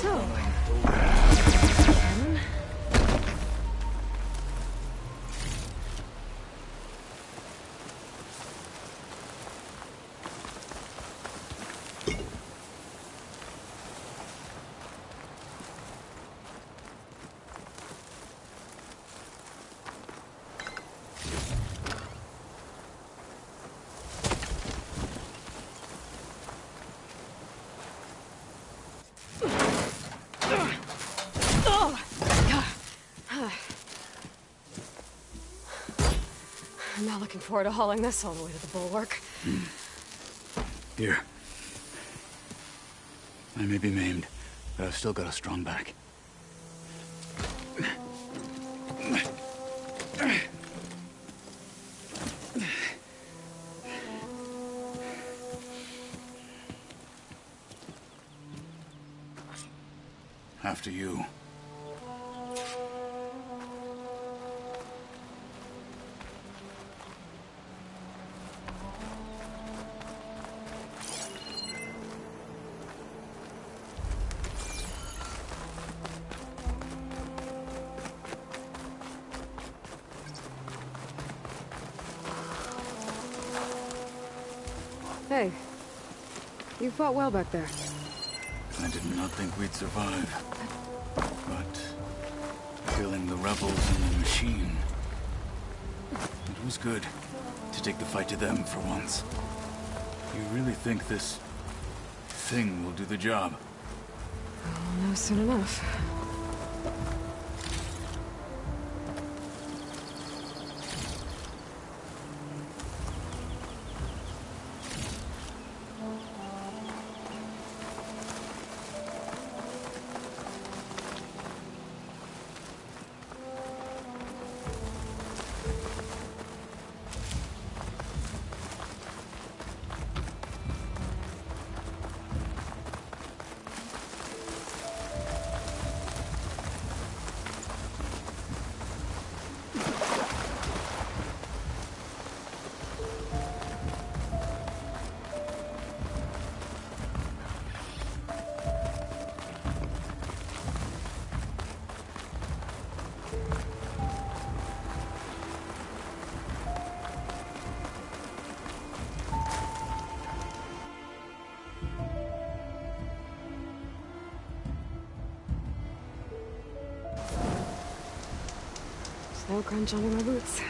So... I'm not looking forward to hauling this all the way to the bulwark. Here. I may be maimed, but I've still got a strong back. After you. Hey, you fought well back there. I did not think we'd survive. But killing the rebels and the machine, it was good to take the fight to them for once. You really think this thing will do the job? I'll know soon enough. Snow crunch under my boots.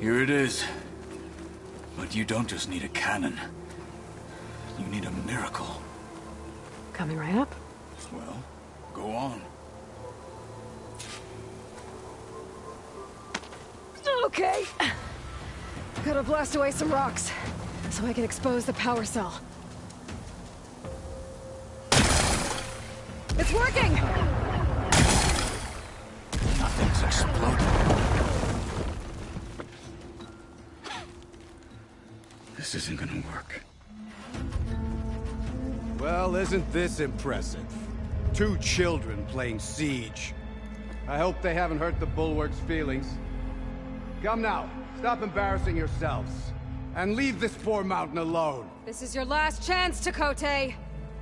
Here it is. But you don't just need a cannon. You need a miracle. Coming right up. Well, go on. Okay. Gotta blast away some rocks, so I can expose the power cell. It's working! Nothing's exploding. This isn't gonna work. Well, isn't this impressive? 2 children playing siege. I hope they haven't hurt the Bulwark's feelings. Come now, stop embarrassing yourselves. And leave this poor mountain alone. This is your last chance, Chakotay.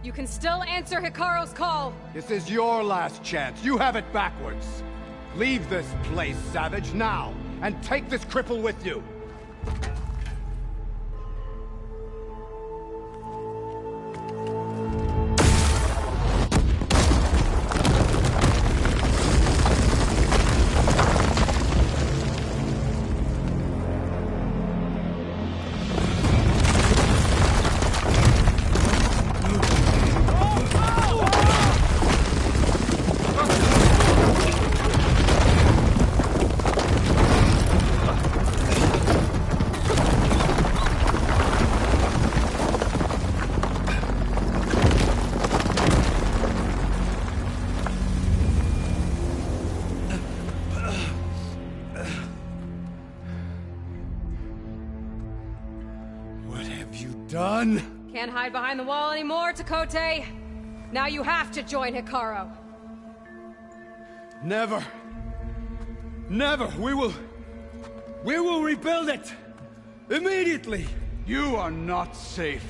You can still answer Hikaru's call. This is your last chance. You have it backwards. Leave this place, Savage, now. And take this cripple with you. Son! Can't hide behind the wall anymore, Tekote. Now you have to join Hikaru. Never. Never! We will rebuild it! Immediately! You are not safe.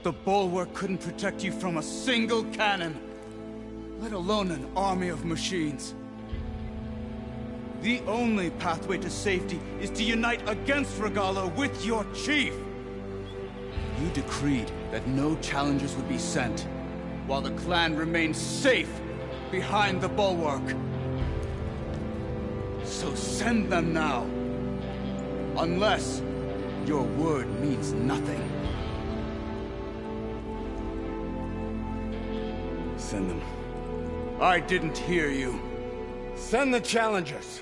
The bulwark couldn't protect you from a single cannon, let alone an army of machines. The only pathway to safety is to unite against Regalla with your chief. You decreed that no challengers would be sent, while the clan remains safe behind the bulwark. So send them now. Unless your word means nothing. Send them. I didn't hear you. Send the challengers!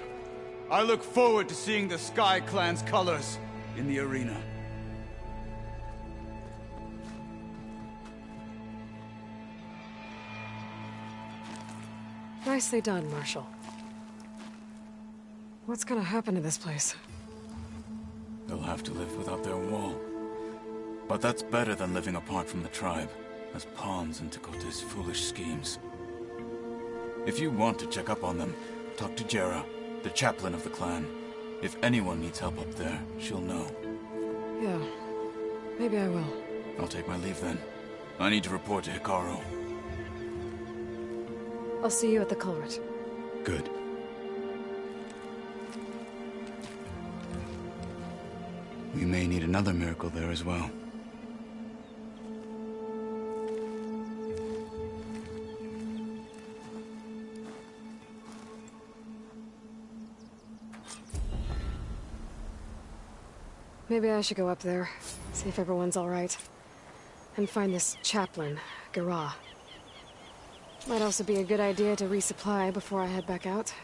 I look forward to seeing the Sky Clan's colors in the arena. Nicely done, Marshal. What's gonna happen to this place? They'll have to live without their wall. But that's better than living apart from the tribe, as pawns in Tekote's foolish schemes. If you want to check up on them, talk to Jera, the chaplain of the clan. If anyone needs help up there, she'll know. Yeah, maybe I will. I'll take my leave then. I need to report to Hikaru. I'll see you at the culvert. Good. We may need another miracle there as well. Maybe I should go up there, see if everyone's all right. And find this chaplain, Garah. Might also be a good idea to resupply before I head back out.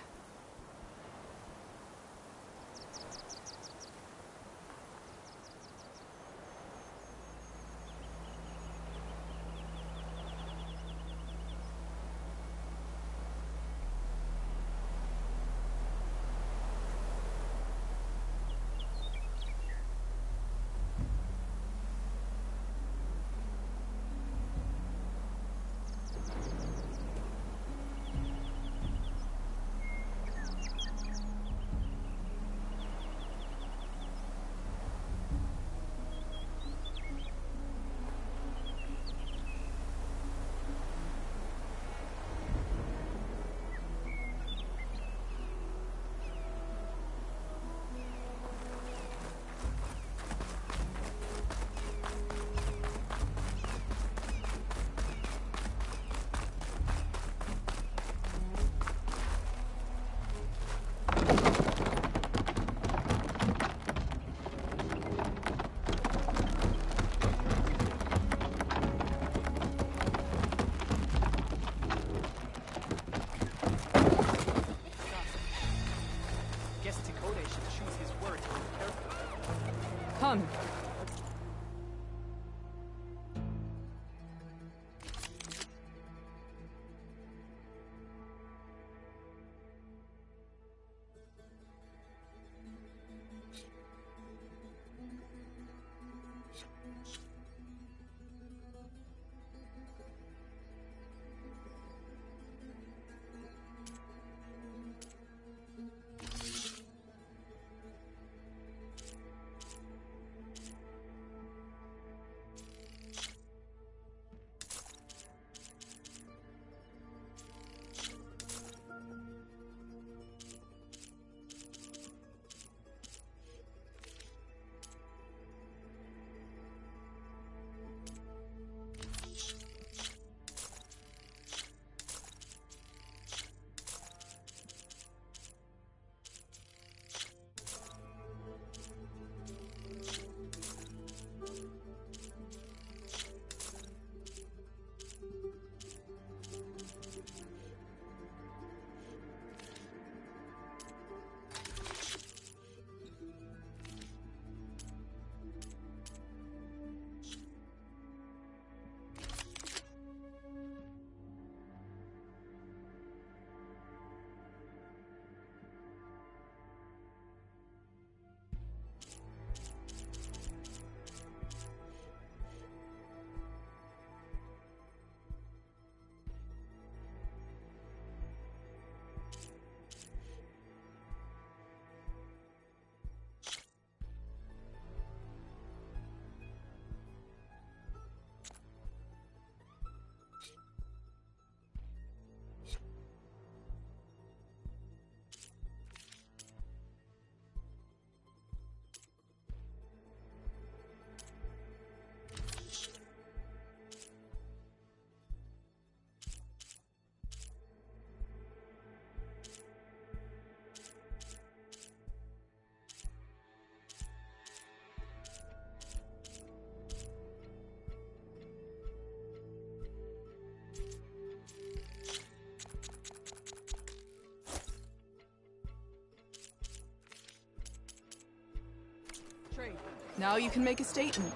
Now you can make a statement.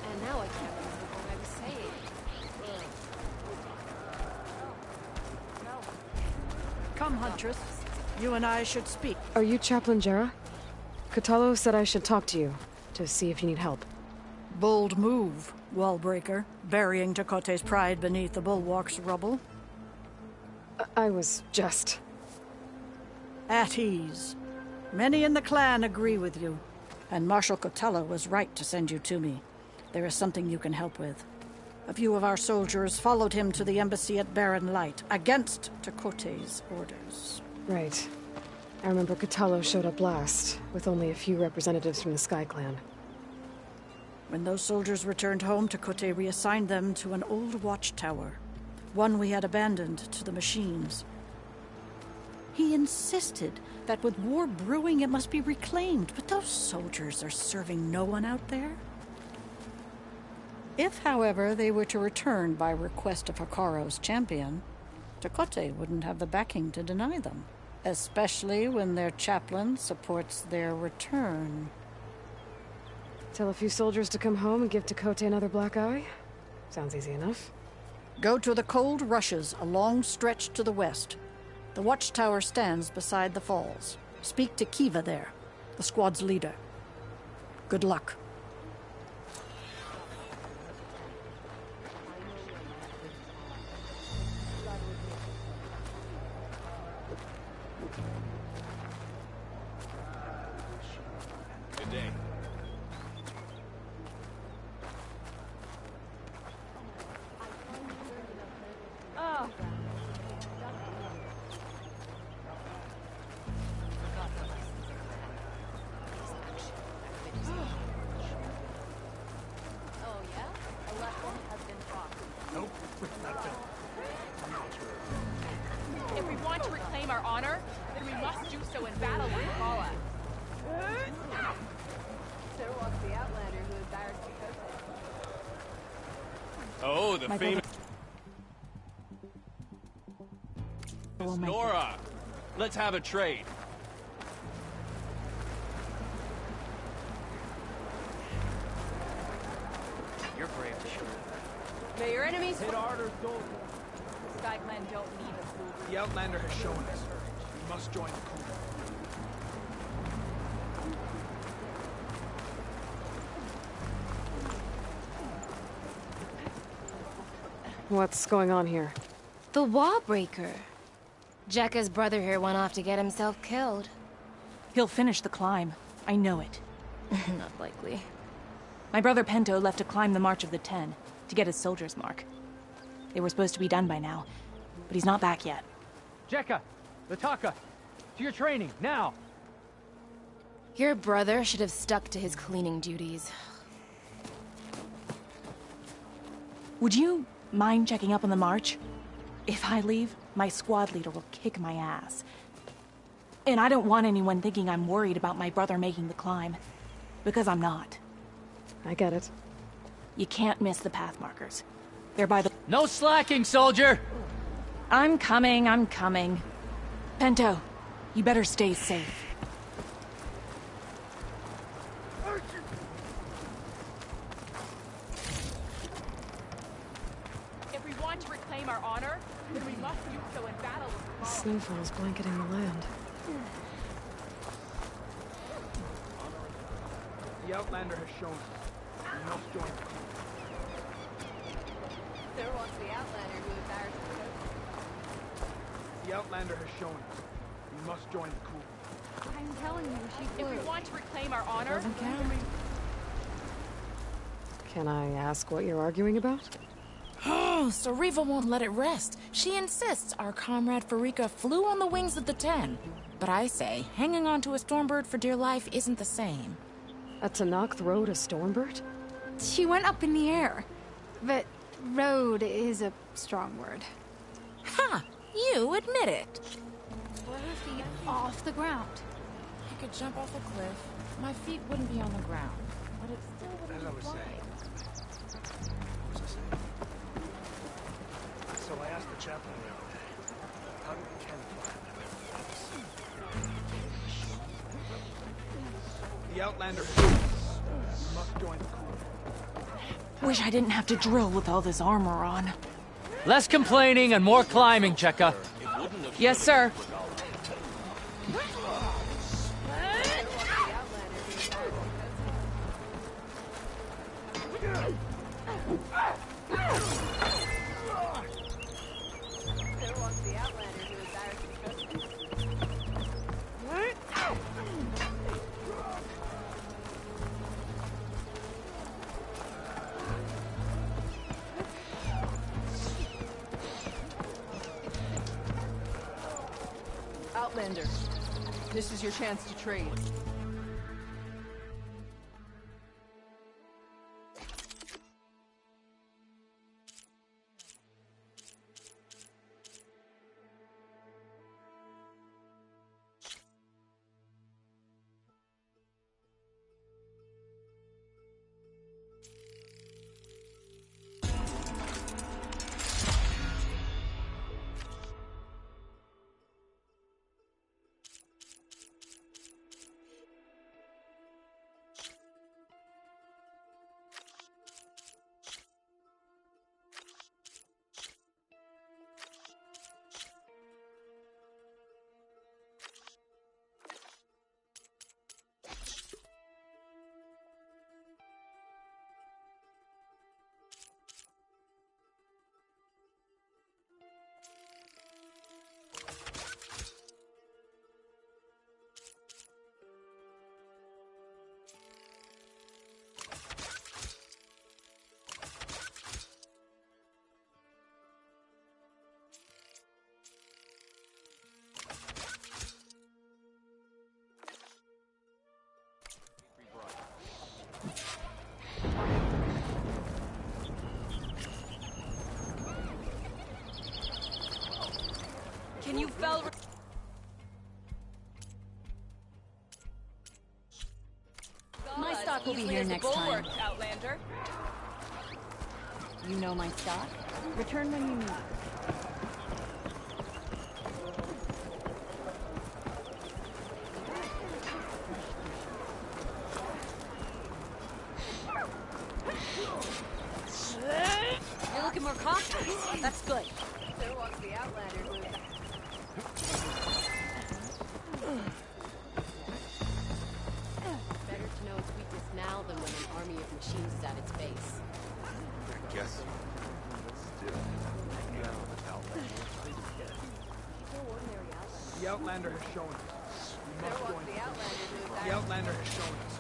And now I can't remember what I was saying. Come, Huntress. You and I should speak. Are you Chaplain Jera? Kotallo said I should talk to you, to see if you need help. Bold move, Wallbreaker. Burying Tekote's pride beneath the bulwark's rubble. I was just... At ease. Many in the clan agree with you. And Marshal Kotallo was right to send you to me. There is something you can help with. A few of our soldiers followed him to the embassy at Barren Light, against Tekote's orders. Right. I remember Kotallo showed up last, with only a few representatives from the Sky Clan. When those soldiers returned home, Tekote reassigned them to an old watchtower, one we had abandoned to the machines. He insisted that with war brewing it must be reclaimed, but those soldiers are serving no one out there. If, however, they were to return by request of Hakaro's champion, Tekote wouldn't have the backing to deny them, especially when their chaplain supports their return. Tell a few soldiers to come home and give Tekote another black eye? Sounds easy enough. Go to the Cold Rushes, a long stretch to the west. The watchtower stands beside the falls. Speak to Kiva there, the squad's leader. Good luck. Good day. If we want to reclaim our honor, then we must do so in battle with Paula. So walks the Outlander who embarrassed Tekote. Oh, the famous Nora. Let's have a trade. You're brave to shoot. May your enemies Hit harder, gold. The Sky Clan don't need us, Wolverine. The Outlander has shown us. We must join the crew. What's going on here? The Wallbreaker. Jekka's brother here went off to get himself killed. He'll finish the climb. I know it. Not likely. My brother Pento left to climb the March of the Ten, to get his soldier's mark. They were supposed to be done by now, but he's not back yet. Jekka! Lataka! To your training, now! Your brother should have stuck to his cleaning duties. Would you mind checking up on the march? If I leave, my squad leader will kick my ass. And I don't want anyone thinking I'm worried about my brother making the climb. Because I'm not. I get it. You can't miss the path markers. They're by the... No slacking, soldier! I'm coming, I'm coming. Pento, you better stay safe. If we want to reclaim our honor, then we must do so in battle with The Paula. snowfall's blanketing the land. The Outlander has shown us. We must join the crew. So walks the Outlander who embarrassed Tekote. The Outlander has shown us. We must join the crew. I'm telling you, she If flew. we want to reclaim our honor, Doesn't count. Can I ask what you're arguing about? Oh, Sariva won't let it rest. She insists our comrade Farika flew on the wings of the Ten. But I say, hanging on to a Stormbird for dear life isn't the same. A Tanakh rode a Stormbird? She went up in the air. But road is a strong word. Ha! You admit it. 4 feet off the ground. I could jump off a cliff. My feet wouldn't be on the ground, but it still wouldn't As I be was flying. saying. What was I saying? So I asked the chaplain the other day, how did Ken find them? The Outlander must join the crew. Wish I didn't have to drill with all this armor on. Less complaining and more climbing, Cheka. Yes, sir. There walks the Outlander who embarrassed Outlander, this is your chance to trade. Can you fell? My stock will be here next time. Outlander. You know my stock. Return when you need it. You're looking more cautious. That's good. There walks the Outlander who better to know its weakness now than when an army of machines is at its base. I guess. Still. The Outlander has shown us. We must join The Outlander who the Outlander has shown us.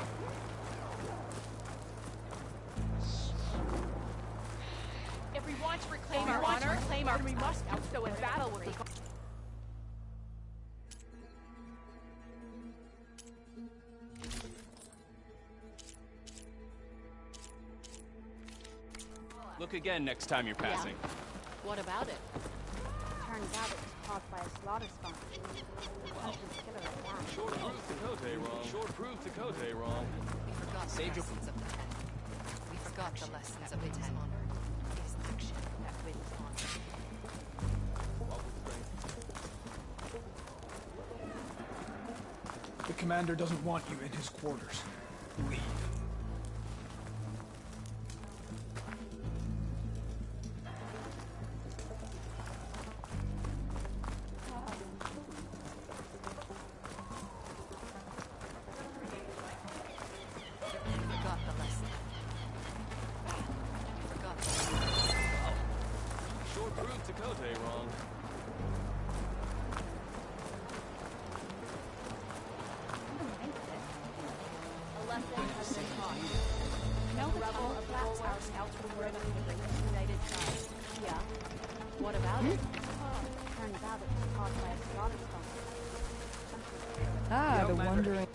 If we want to reclaim our honor, then we must do so in battle with the... Look again next time you're passing. What about it? Turns out it was caused by a slaughter spawn. The hunter's killer attack. Short proof to Kote wrong. Short proof to Kote wrong. We forgot the lessons of the Ten. We forgot the lessons of the Ten. It is action that wins honor. The commander doesn't want you in his quarters. Leave. Forgot the lesson. Forgot the lesson. Short proof to Kote wrong. A lesson has been taught. No rebel of the our scouts were driven with the united tribes. Yeah. What about it? Turns out it was caused by a slaughter spawn. Ah, the wandering.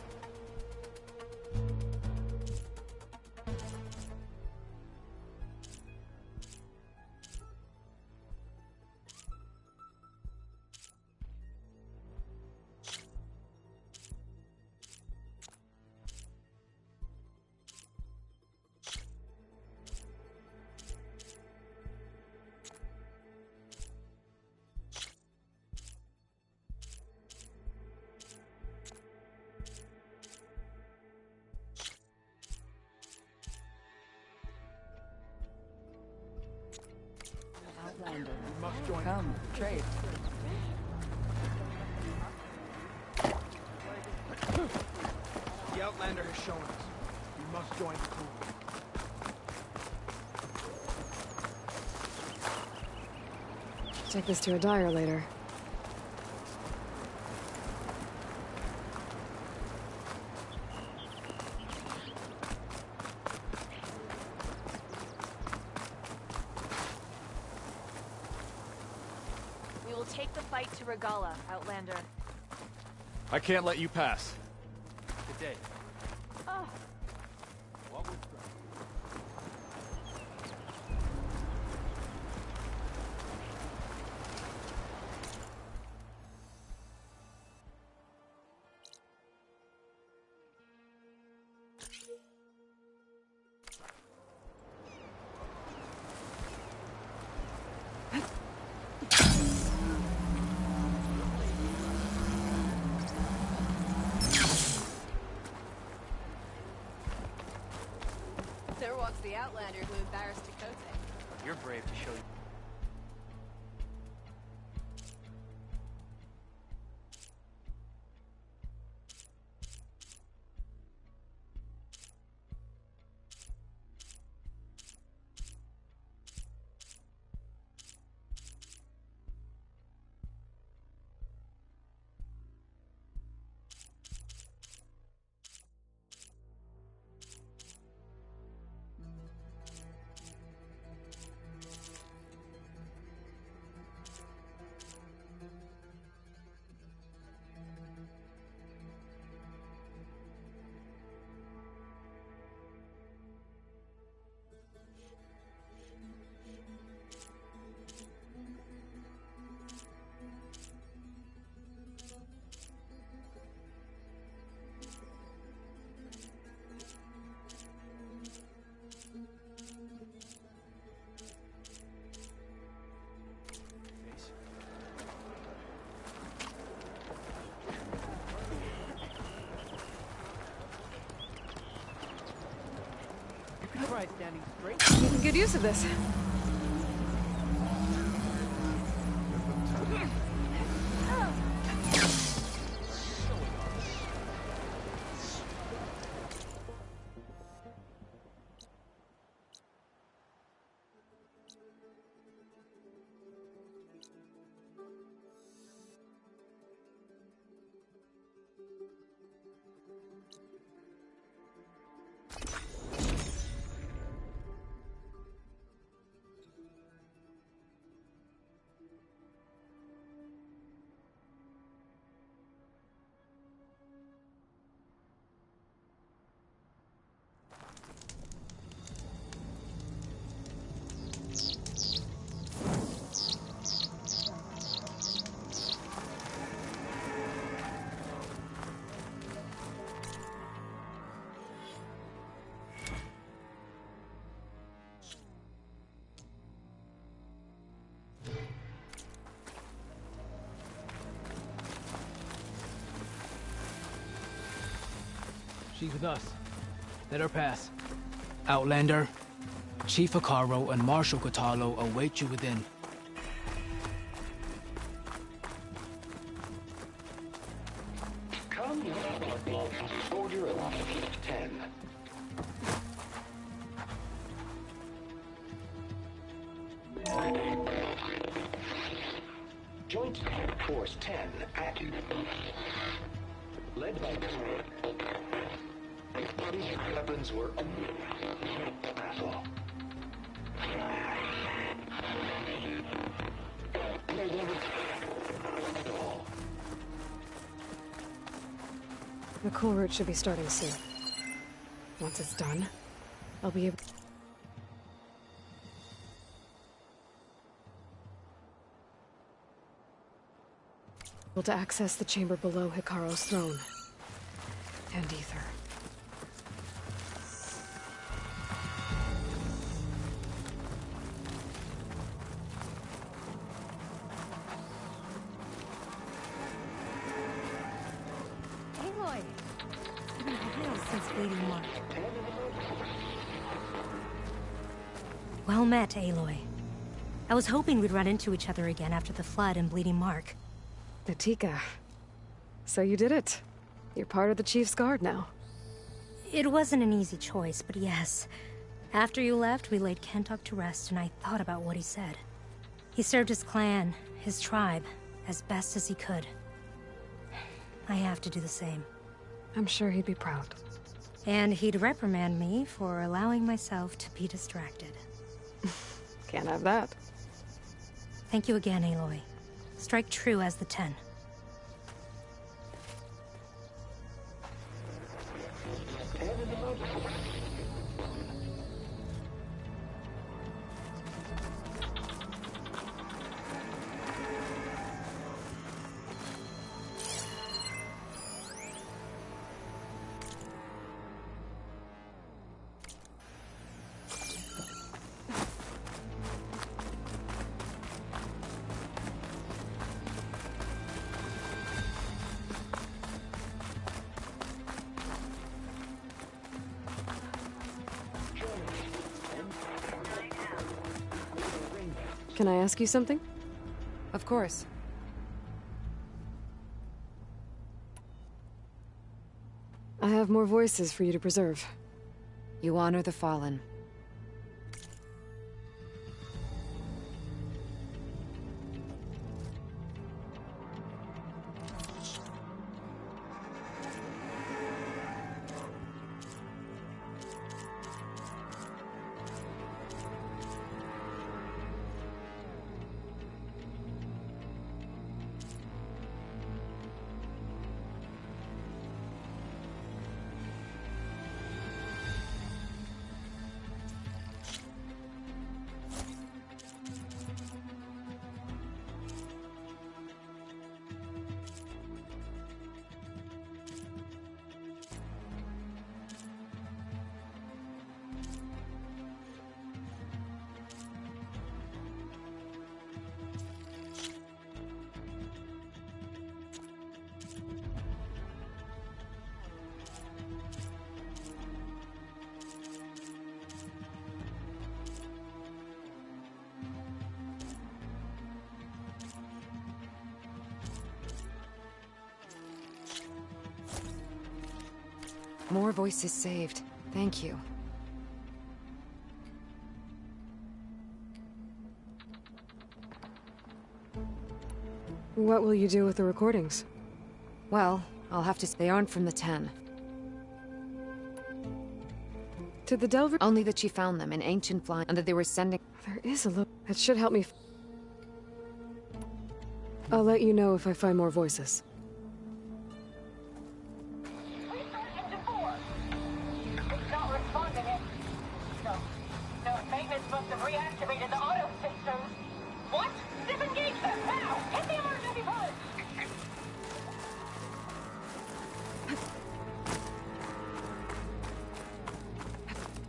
down with the trade. The Outlander has shown us. We must join the crew. Take this to a dyer later. We will take the fight to Regala, Outlander. I can't let you pass. Good day. Oh. What would... There walks the Outlander who embarrassed Chakotay. You're brave to show you. Try standing straight. Making good use of this. She's with us. Let her pass. Outlander, Chief Hekarro and Marshal Kotallo await you within. Come Soldier of 10. Joint Force 10 active. Led by these weapons were battle. The cool route should be starting soon. Once it's done, I'll be able to access the chamber below Hekarro's throne. And Ether. Aloy! It's been a while since Bleeding Mark. Well met, Aloy. I was hoping we'd run into each other again after the flood and Bleeding Mark. Natika. So you did it. You're part of the Chief's Guard now. It wasn't an easy choice, but yes. After you left, we laid Kentuck to rest, and I thought about what he said. He served his clan, his tribe, as best as he could. I have to do the same. I'm sure he'd be proud. And he'd reprimand me for allowing myself to be distracted. Can't have that. Thank you again, Aloy. Strike true as the 10. Can I ask you something? Of course. I have more voices for you to preserve. You honor the fallen. More voices saved. Thank you. What will you do with the recordings? Well, I'll have to... They aren't from the 10. Did the Delver... Only that she found them in ancient flying, and that they were sending... There is a little... That should help me... I'll let you know if I find more voices.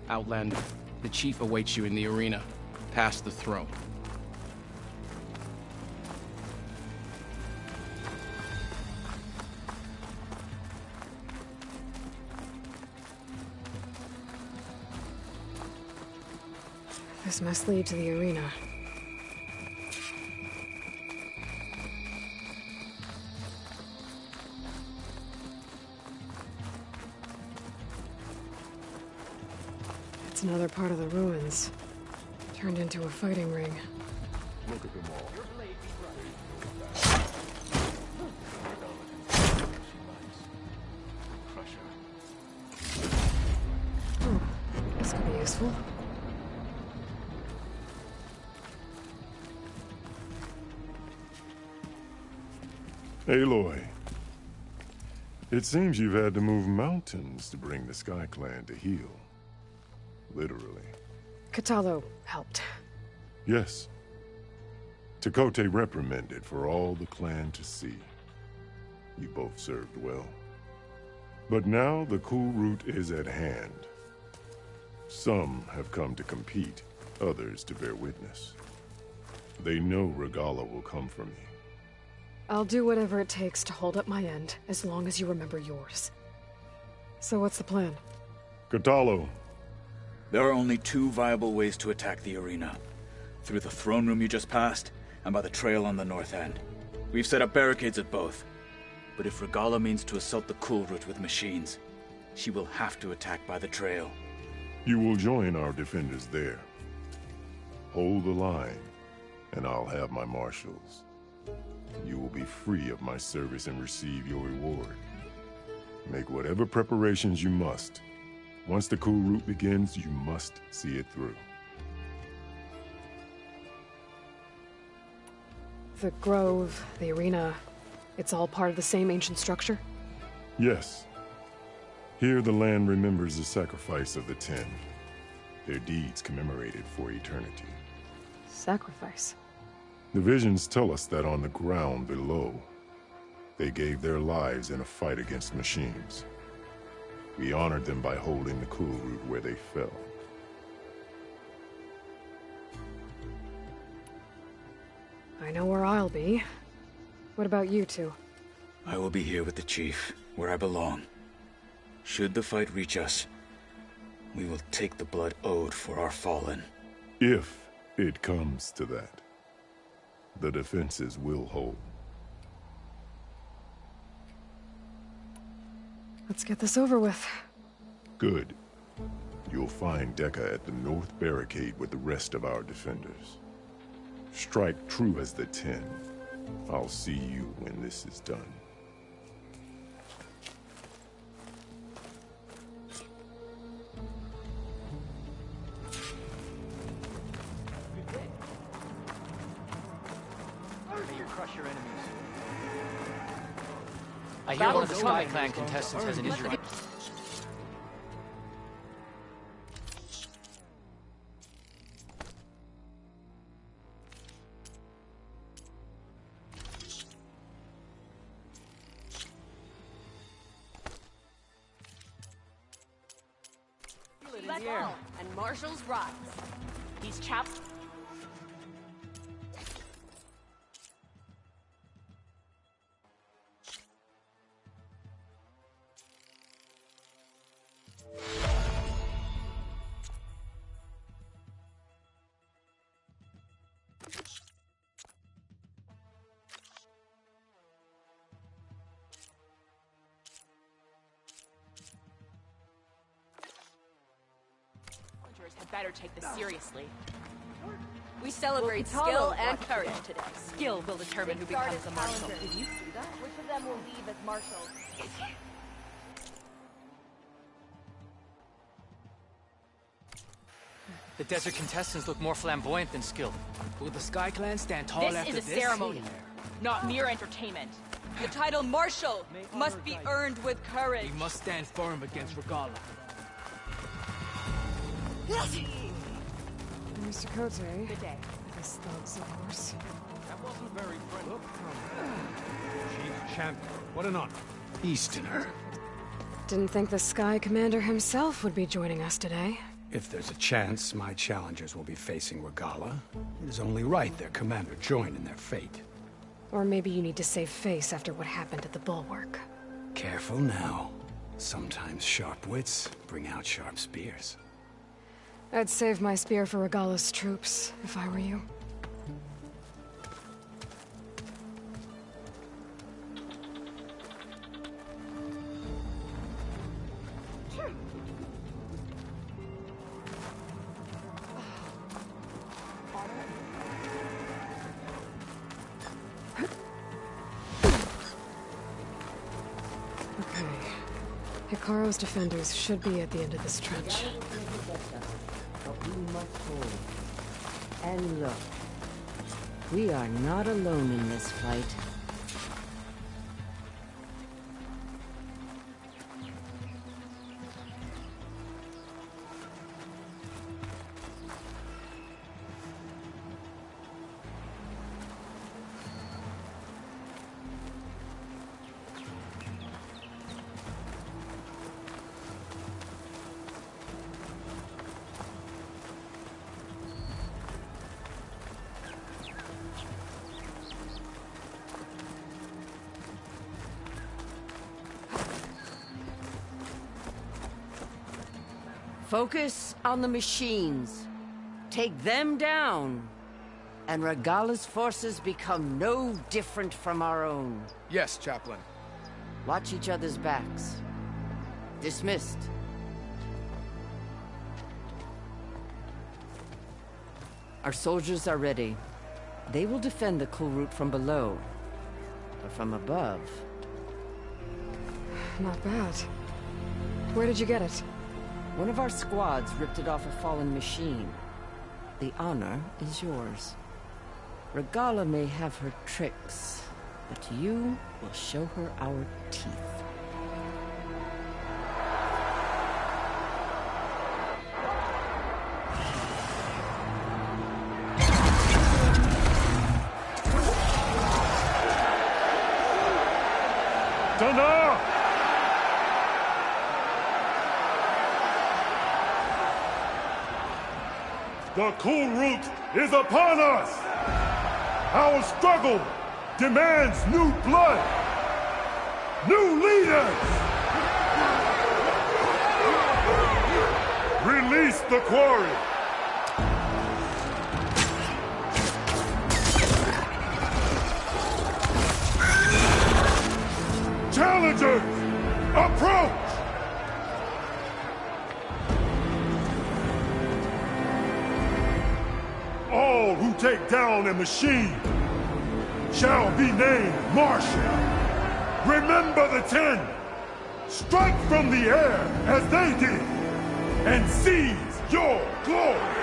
Outlander, the chief awaits you in the arena, past the throne. This must lead to the arena. It's another part of the ruins. Turned into a fighting ring. Look at them all. Oh, this could be useful. Aloy, it seems you've had to move mountains to bring the Sky Clan to heal. Literally. Kotallo helped. Yes. Tekotteh reprimanded for all the clan to see. You both served well. But now the cool route is at hand. Some have come to compete, others to bear witness. They know Regalla will come for me. I'll do whatever it takes to hold up my end, as long as you remember yours. So what's the plan? Kotallo. There are only two viable ways to attack the arena. through the throne room you just passed, and by the trail on the north end. We've set up barricades at both. But if Regalla means to assault the Cool Route with machines, she will have to attack by the trail. You will join our defenders there. Hold the line, and I'll have my marshals. You will be free of my service and receive your reward. Make whatever preparations you must. Once the Cool Route begins, you must see it through. The grove, the arena, it's all part of the same ancient structure? Yes. Here the land remembers the sacrifice of the Ten. Their deeds commemorated for eternity. Sacrifice? The visions tell us that on the ground below, they gave their lives in a fight against machines. We honored them by holding the Cool Route where they fell. I know where I'll be. What about you two? I will be here with the Chief, where I belong. Should the fight reach us, we will take the blood owed for our fallen. If it comes to that, the defenses will hold. Let's get this over with. Good. You'll find Dekka at the north barricade with the rest of our defenders. Strike true as the Ten. I'll see you when this is done. May you crush your enemies. I hear one of the Sky Clan contestants has an injury. Let's go, and marshals rise. These chaps. Had better take this seriously. We celebrate skill and courage today. Skill will determine who becomes the marshal. Did you see that? Which of them will leave as marshals? The desert contestants look more flamboyant than skilled. Will the Sky Clan stand tall This after is a ceremony, not mere entertainment. The title marshal must be earned with courage. We must stand firm against Regalla. Mr. Cote. Good day. His thugs, of course. That wasn't very friendly. Chief Champion, what an honor. Easterner. Didn't think the Sky Commander himself would be joining us today. If there's a chance my challengers will be facing Regalla, it is only right their commander join in their fate. Or maybe you need to save face after what happened at the Bulwark. Careful now. Sometimes sharp wits bring out sharp spears. I'd save my spear for Regalla's troops, if I were you. Okay. Hikaru's defenders should be at the end of this trench. But we must hold. And look, we are not alone in this fight. Focus on the machines. Take them down, and Regala's forces become no different from our own. Yes, Chaplain. Watch each other's backs. Dismissed. Our soldiers are ready. They will defend the Kulrut from below. But from above... Not bad. Where did you get it? One of our squads ripped it off a fallen machine. The honor is yours. Regala may have her tricks, but you will show her our teeth. Dana! The Kulrut is upon us! Our struggle demands new blood! New leaders! Release the quarry! Challengers, approach! All who take down a machine shall be named Marshal. Remember the 10. Strike from the air as they did, and seize your glory!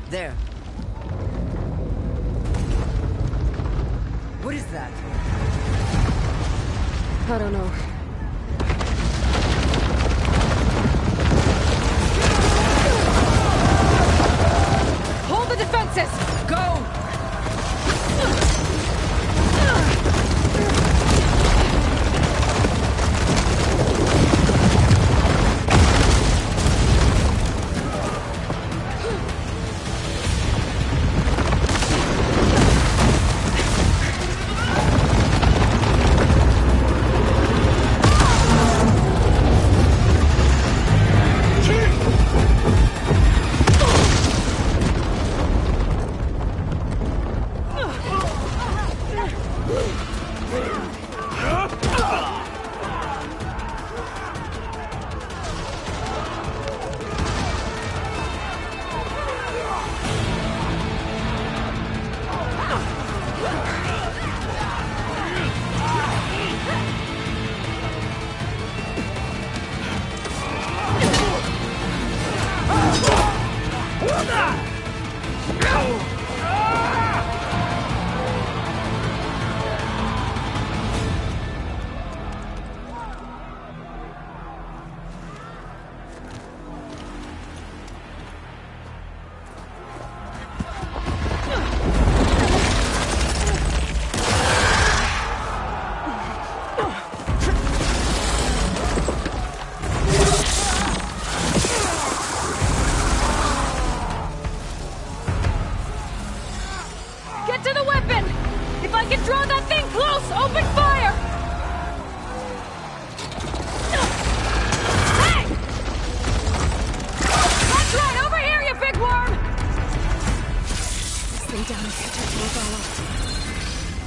There. What is that? I don't know. Hold the defenses! Go!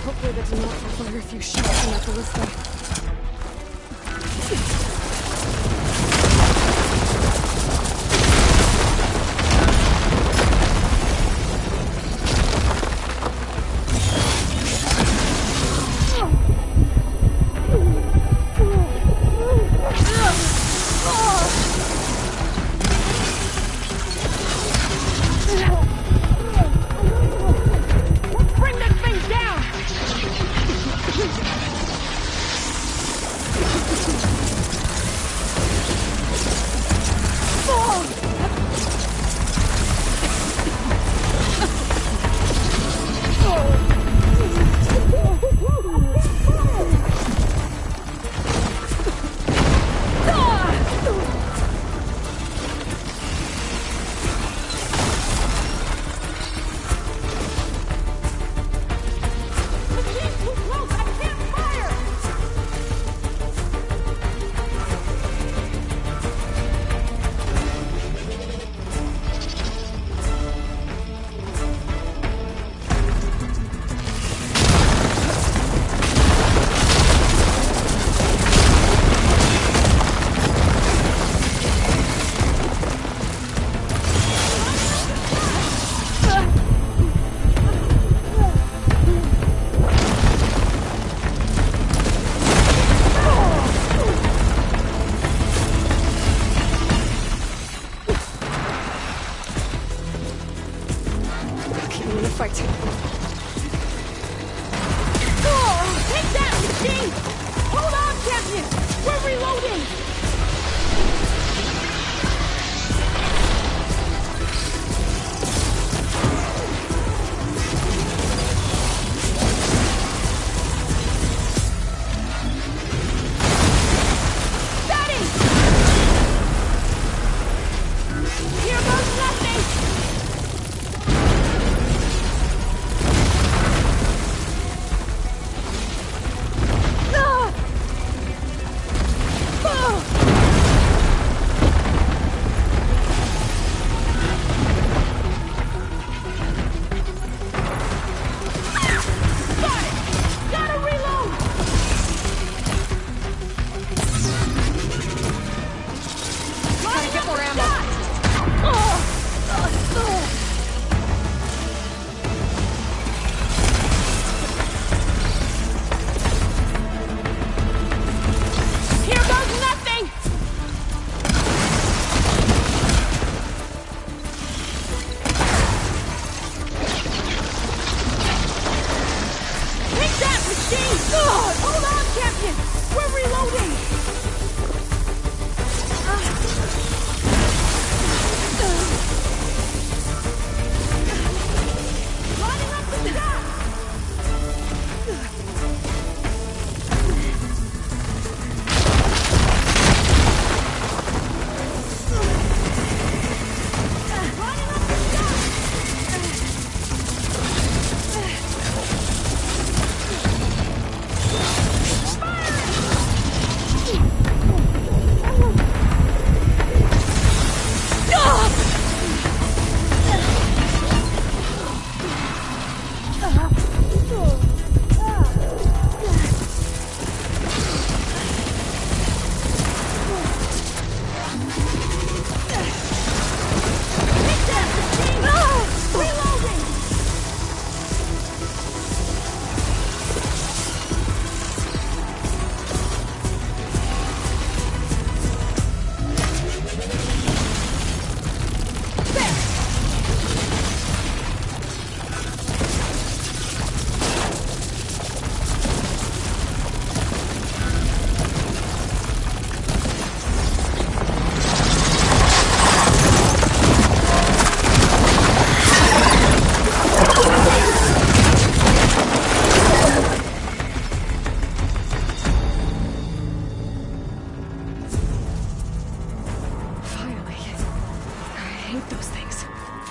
Hopefully that did not require a few shots from that ballista.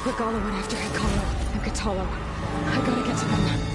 Regala went after Hekaro and Kotallo. I gotta get to them.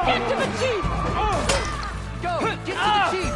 Get to the Jeep! Go! Get to the Jeep!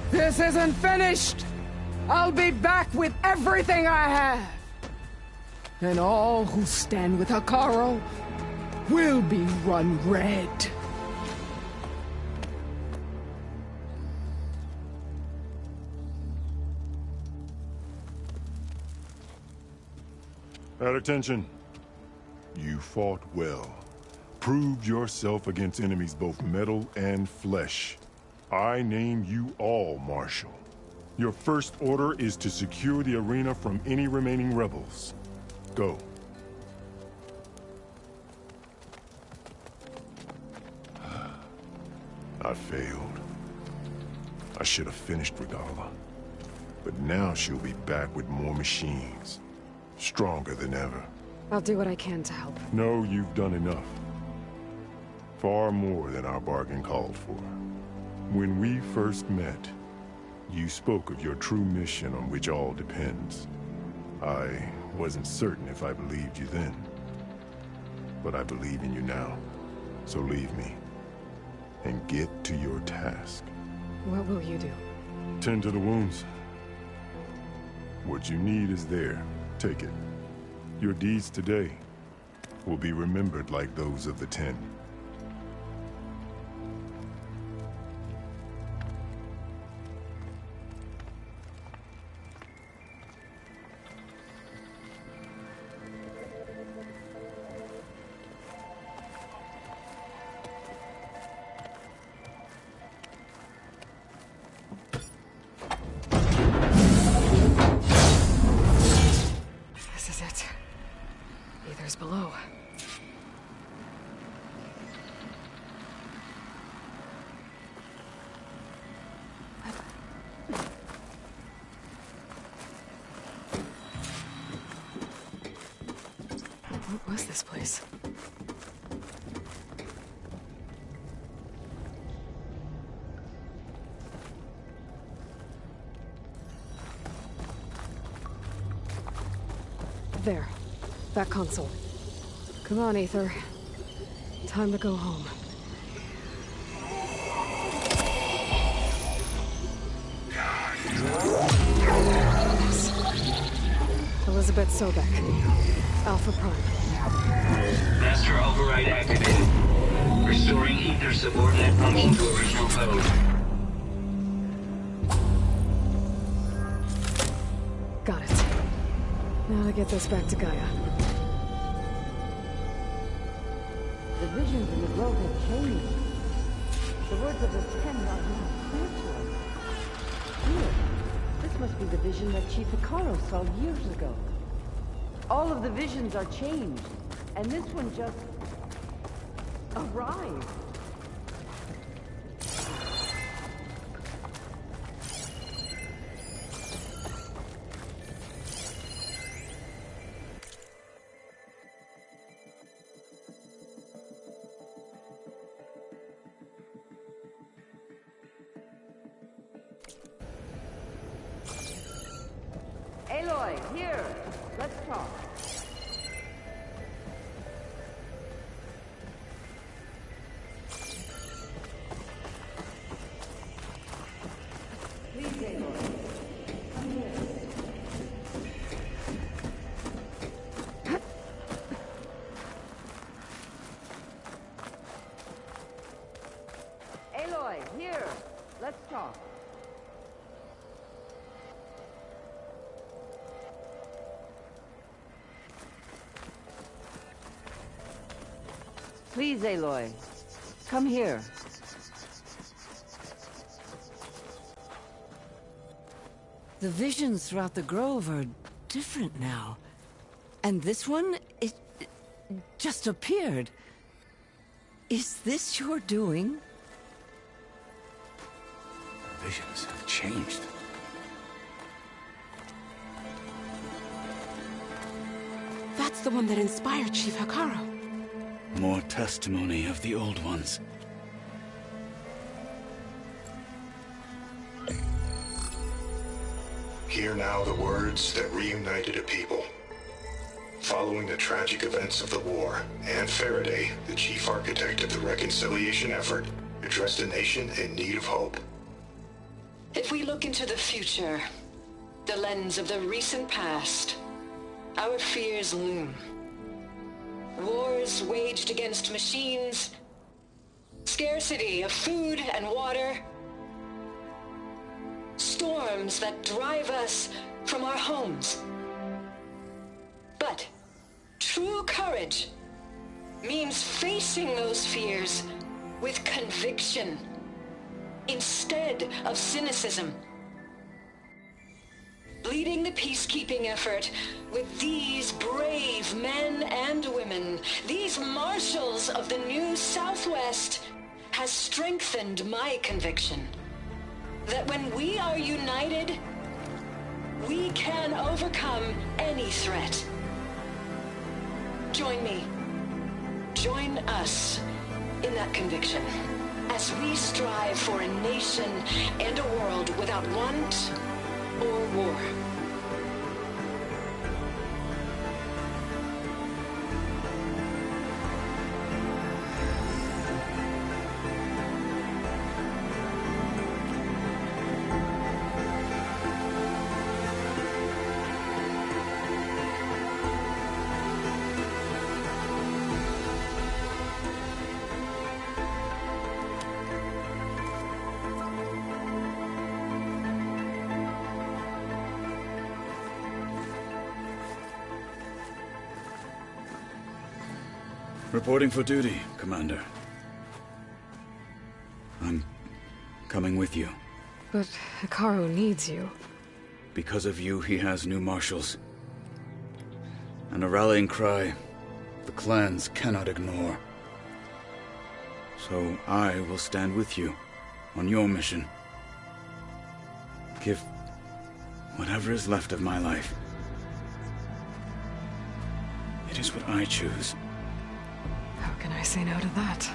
This isn't finished! I'll be back with everything I have! And all who stand with Hekaro will be run red. At attention. You fought well. Proved yourself against enemies both metal and flesh. I name you all Marshal. Your first order is to secure the arena from any remaining rebels. Go. I failed. I should have finished Regala. But now she'll be back with more machines. Stronger than ever. I'll do what I can to help. No, you've done enough. Far more than our bargain called for. When we first met, you spoke of your true mission on which all depends. I wasn't certain if I believed you then. But I believe in you now. So leave me. And get to your task. What will you do? Tend to the wounds. What you need is there. Take it. Your deeds today will be remembered like those of the Ten. Below. What was this place? There. That console. Come on, Aether. Time to go home. Elizabeth Sobek. Alpha Prime. Master override activated. Restoring ether subordinate function to original code. Got it. Now to get this back to Gaia. The visions in the grove have changed. The words of the Ten are now clear to us. Here, this must be the vision that Chief Hekarro saw years ago. All of the visions are changed, and this one just arrived. Aloy, here. Let's talk. Please, Aloy. Come here. Aloy, here. Let's talk. Please, Aloy. Come here. The visions throughout the grove are different now. And this one, it just appeared. Is this your doing? Visions have changed. That's the one that inspired Chief Hekarro. More testimony of the old ones. Hear now the words that reunited a people. Following the tragic events of the war, Anne Faraday, the chief architect of the reconciliation effort, addressed a nation in need of hope. If we look into the future, the lens of the recent past, our fears loom. Wars waged against machines, scarcity of food and water, storms that drive us from our homes. But true courage means facing those fears with conviction instead of cynicism. Leading the peacekeeping effort with these brave men and women, these marshals of the new Southwest, has strengthened my conviction that when we are united, we can overcome any threat. Join me. Join us in that conviction as we strive for a nation and a world without want or war. Reporting for duty, Commander. I'm coming with you. But Hekarro needs you. Because of you, he has new marshals. And a rallying cry the clans cannot ignore. So I will stand with you on your mission. Give whatever is left of my life. It is what I choose. How can I say no to that?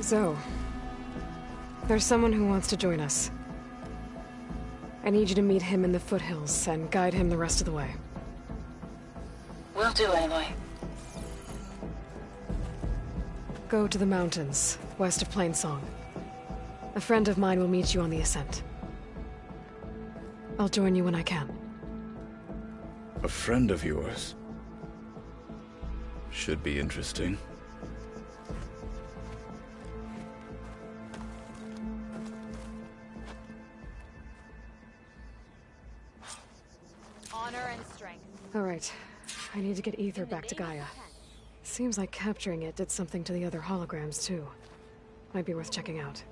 Zoe, there's someone who wants to join us. I need you to meet him in the foothills and guide him the rest of the way. Will do, Aloy. Go to the mountains, west of Plainsong. A friend of mine will meet you on the ascent. I'll join you when I can. A friend of yours? Should be interesting. honor and strength. Alright. I need to get Ether back to Gaia. Seems like capturing it did something to the other holograms, too. Might be worth checking out.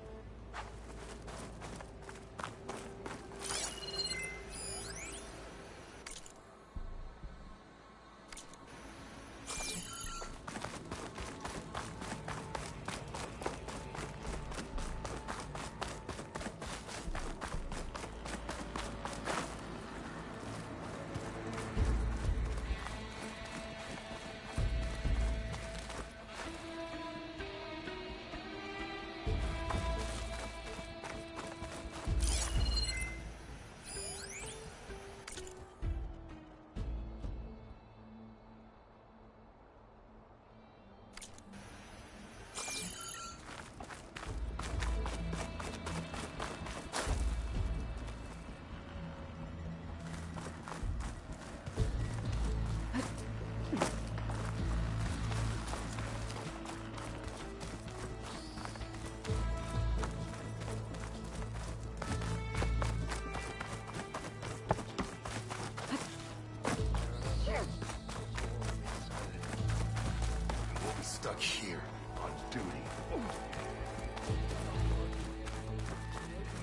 Stuck here on duty.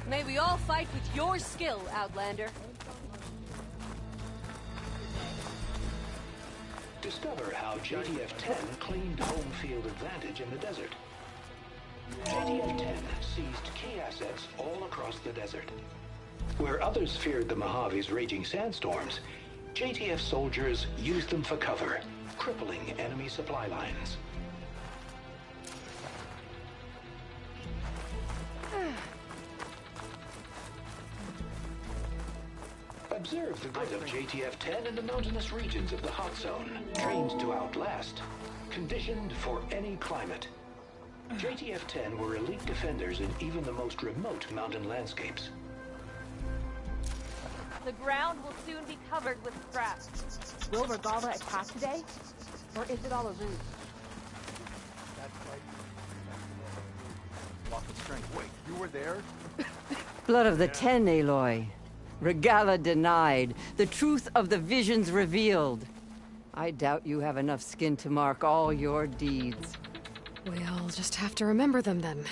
May we all fight with your skill, Outlander. Discover how JTF-10 claimed home field advantage in the desert. JTF-10 seized key assets all across the desert. Where others feared the Mojave's raging sandstorms, JTF soldiers used them for cover, crippling enemy supply lines. Observe the good of JTF-10 in the mountainous regions of the hot zone. Trained to outlast. Conditioned for any climate. JTF-10 were elite defenders in even the most remote mountain landscapes. The ground will soon be covered with scraps. Will Regala attack today? Or is it all a ruse? Walk with strength. Wait, you were there? Blood of the Ten, Aloy. Regala denied. The truth of the visions revealed. I doubt you have enough skin to mark all your deeds. We'll just have to remember them then.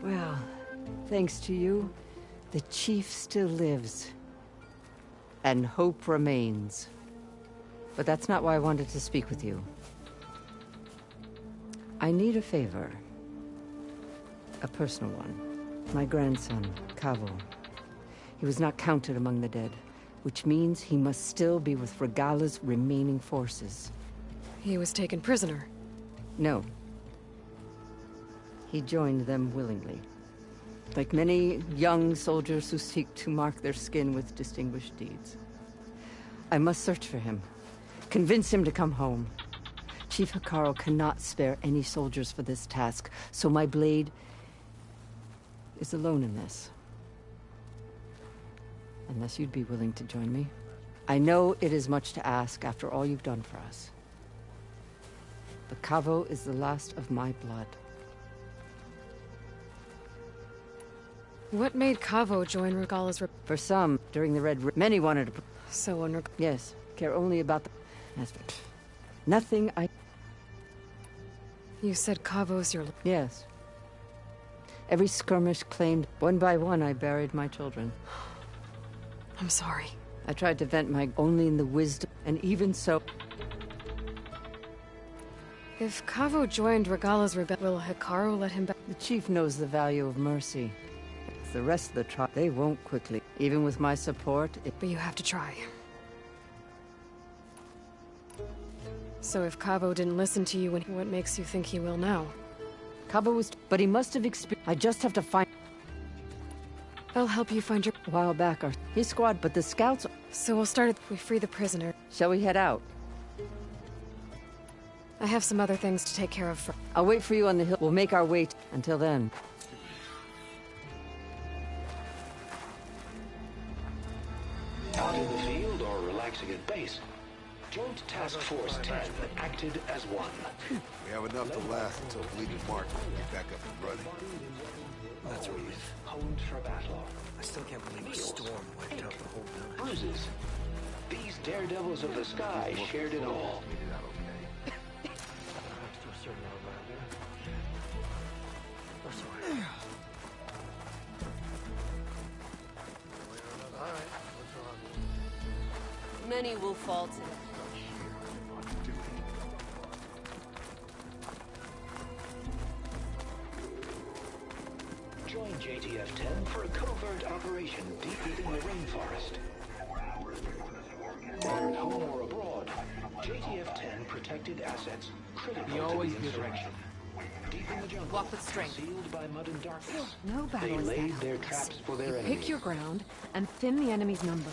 Well, thanks to you, the Chief still lives. And hope remains. But that's not why I wanted to speak with you. I need a favor. A personal one. My grandson, Kavo. He was not counted among the dead, which means he must still be with Regala's remaining forces. He was taken prisoner? No. He joined them willingly. Like many young soldiers who seek to mark their skin with distinguished deeds. I must search for him. Convince him to come home. Chief Hekarro cannot spare any soldiers for this task, so my blade is alone in this. Unless you'd be willing to join me. I know it is much to ask after all you've done for us. But Kavo is the last of my blood. What made Kavo join Regala's For some, during the Red many wanted to... So when Yes, care only about the... As for... Nothing I... You said Kavo's your... Yes. Every skirmish claimed, one by one I buried my children. I'm sorry. I tried to vent my only in the wisdom, and even so... If Kavo joined Regala's rebellion, will Hekarro let him back? The Chief knows the value of mercy. The rest of the tribe, they won't quickly. Even with my support, But you have to try. So if Kavo didn't listen to you, what makes you think he will now? Kavo was... But he must have experienced... I just have to find... I'll help you find your... A while back, his squad, but the scouts... So we'll start we free the prisoner. Shall we head out? I have some other things to take care of first. I'll wait for you on the hill. We'll make our way until then. Out in the field or relaxing at base, Joint Task Force 10 acted as one. We have enough to last until Bleeding Mark can get back up and running. That's relief. Honed for battle. I still can't believe the storm wiped out the whole village. Bruises. These daredevils of the sky shared it all. Many will fall today. Join JTF-10 for a covert operation deep within the rainforest. Whether at home or abroad, JTF-10 protected assets critical to the insurrection. Deep in the jungle, walk with strength, sealed by mud and darkness. No battle they is laid that their hopeless. traps for their You enemy. pick your ground and thin the enemy's numbers.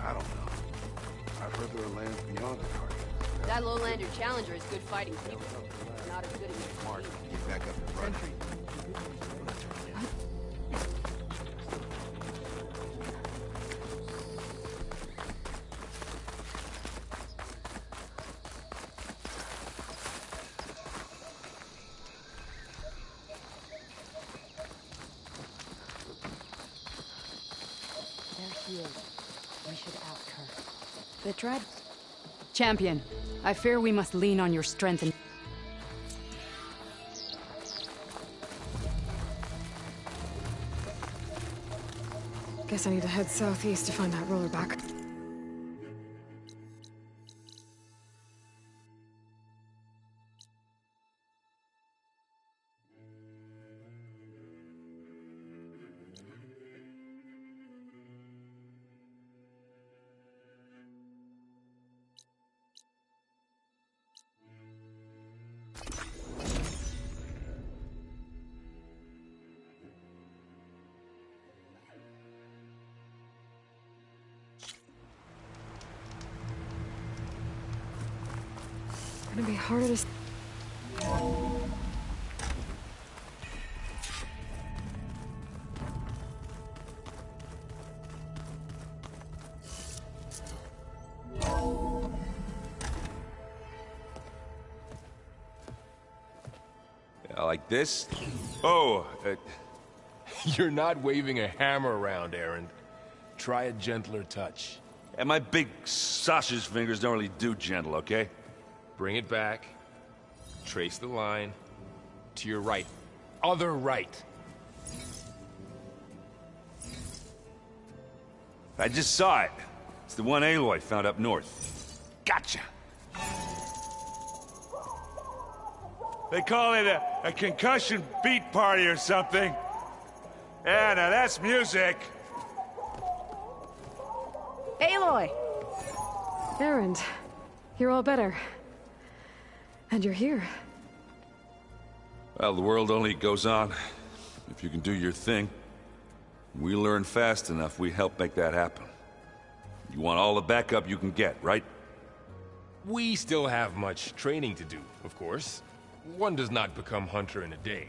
I don't know. I've heard there are lands beyond the target. That Lowlander Challenger is good fighting people. Not as good as Mark, get back up and running. There she is. We should ask her. They tried. Champion, I fear we must lean on your strength and... Guess I need to head southeast to find that roller back. Gonna be harder to... Like this? Oh, You're not waving a hammer around, Erend. Try a gentler touch. and my big sausage fingers don't really do gentle, okay? Bring it back. Trace the line. To your right. Other right. I just saw it. It's the one Aloy found up north. Gotcha! They call it a concussion beat party or something. Yeah, now that's music. Aloy! Erend, you're all better. And you're here. Well, the world only goes on if you can do your thing. We learn fast enough, we help make that happen. You want all the backup you can get, right? We still have much training to do, of course. One does not become hunter in a day.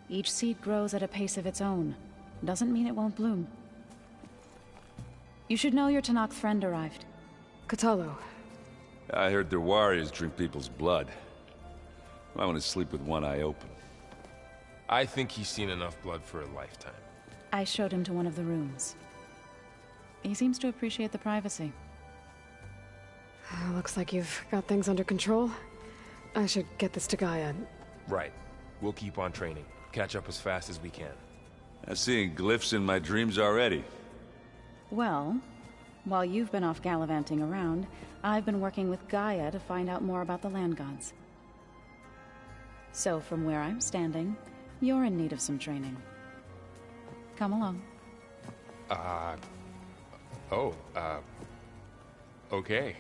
Each seed grows at a pace of its own. Doesn't mean it won't bloom. You should know your Tanakh friend arrived. Kotallo. I heard their warriors drink people's blood. I want to sleep with one eye open. I think he's seen enough blood for a lifetime. I showed him to one of the rooms. He seems to appreciate the privacy. Looks like you've got things under control. I should get this to Gaia. Right. We'll keep on training. Catch up as fast as we can. I'm seeing glyphs in my dreams already. Well, while you've been off gallivanting around, I've been working with Gaia to find out more about the land gods. So from where I'm standing, you're in need of some training. Come along. Okay.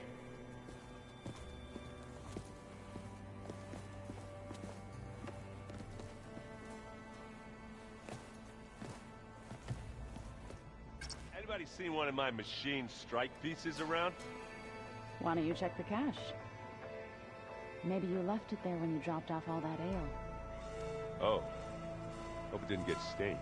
Anybody seen one of my machine strike pieces around? Why don't you check for cash? Maybe you left it there when you dropped off all that ale. Oh. Hope it didn't get stained.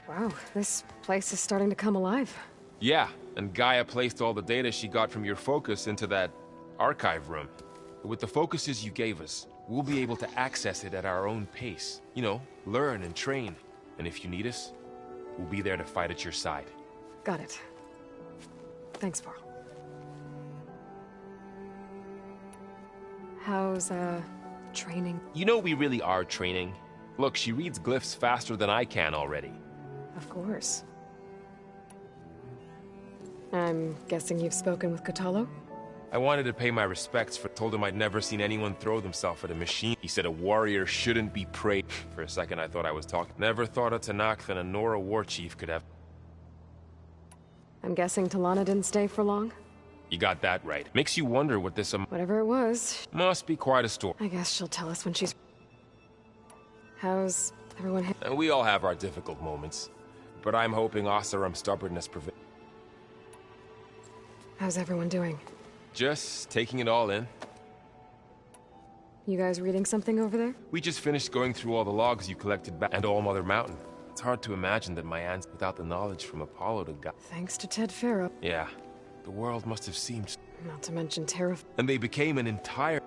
Wow, this place is starting to come alive. Yeah, and Gaia placed all the data she got from your focus into that archive room. With the focuses you gave us, we'll be able to access it at our own pace. You know, learn and train. And if you need us, we'll be there to fight at your side. Got it. Thanks, Varl. How's, training? You know we really are training. Look, she reads glyphs faster than I can already. Of course. I'm guessing you've spoken with Kotallo? I wanted to pay my respects, told him I'd never seen anyone throw themselves at a machine. He said a warrior shouldn't be preyed. For a second I thought I was talking. Never thought a Tenakth and a Nora war chief could have. I'm guessing Talana didn't stay for long? You got that right. Makes you wonder what this whatever it was. Must be quite a story. I guess she'll tell us when she's... How's everyone... And we all have our difficult moments. But I'm hoping Oseram's stubbornness prevails. How's everyone doing? Just taking it all in. You guys reading something over there? We just finished going through all the logs you collected back and All Mother Mountain. It's hard to imagine that my aunts without the knowledge from Apollo to God. Thanks to Ted Farrow. Yeah. The world must have seemed... Not to mention terrifying. And they became an entire...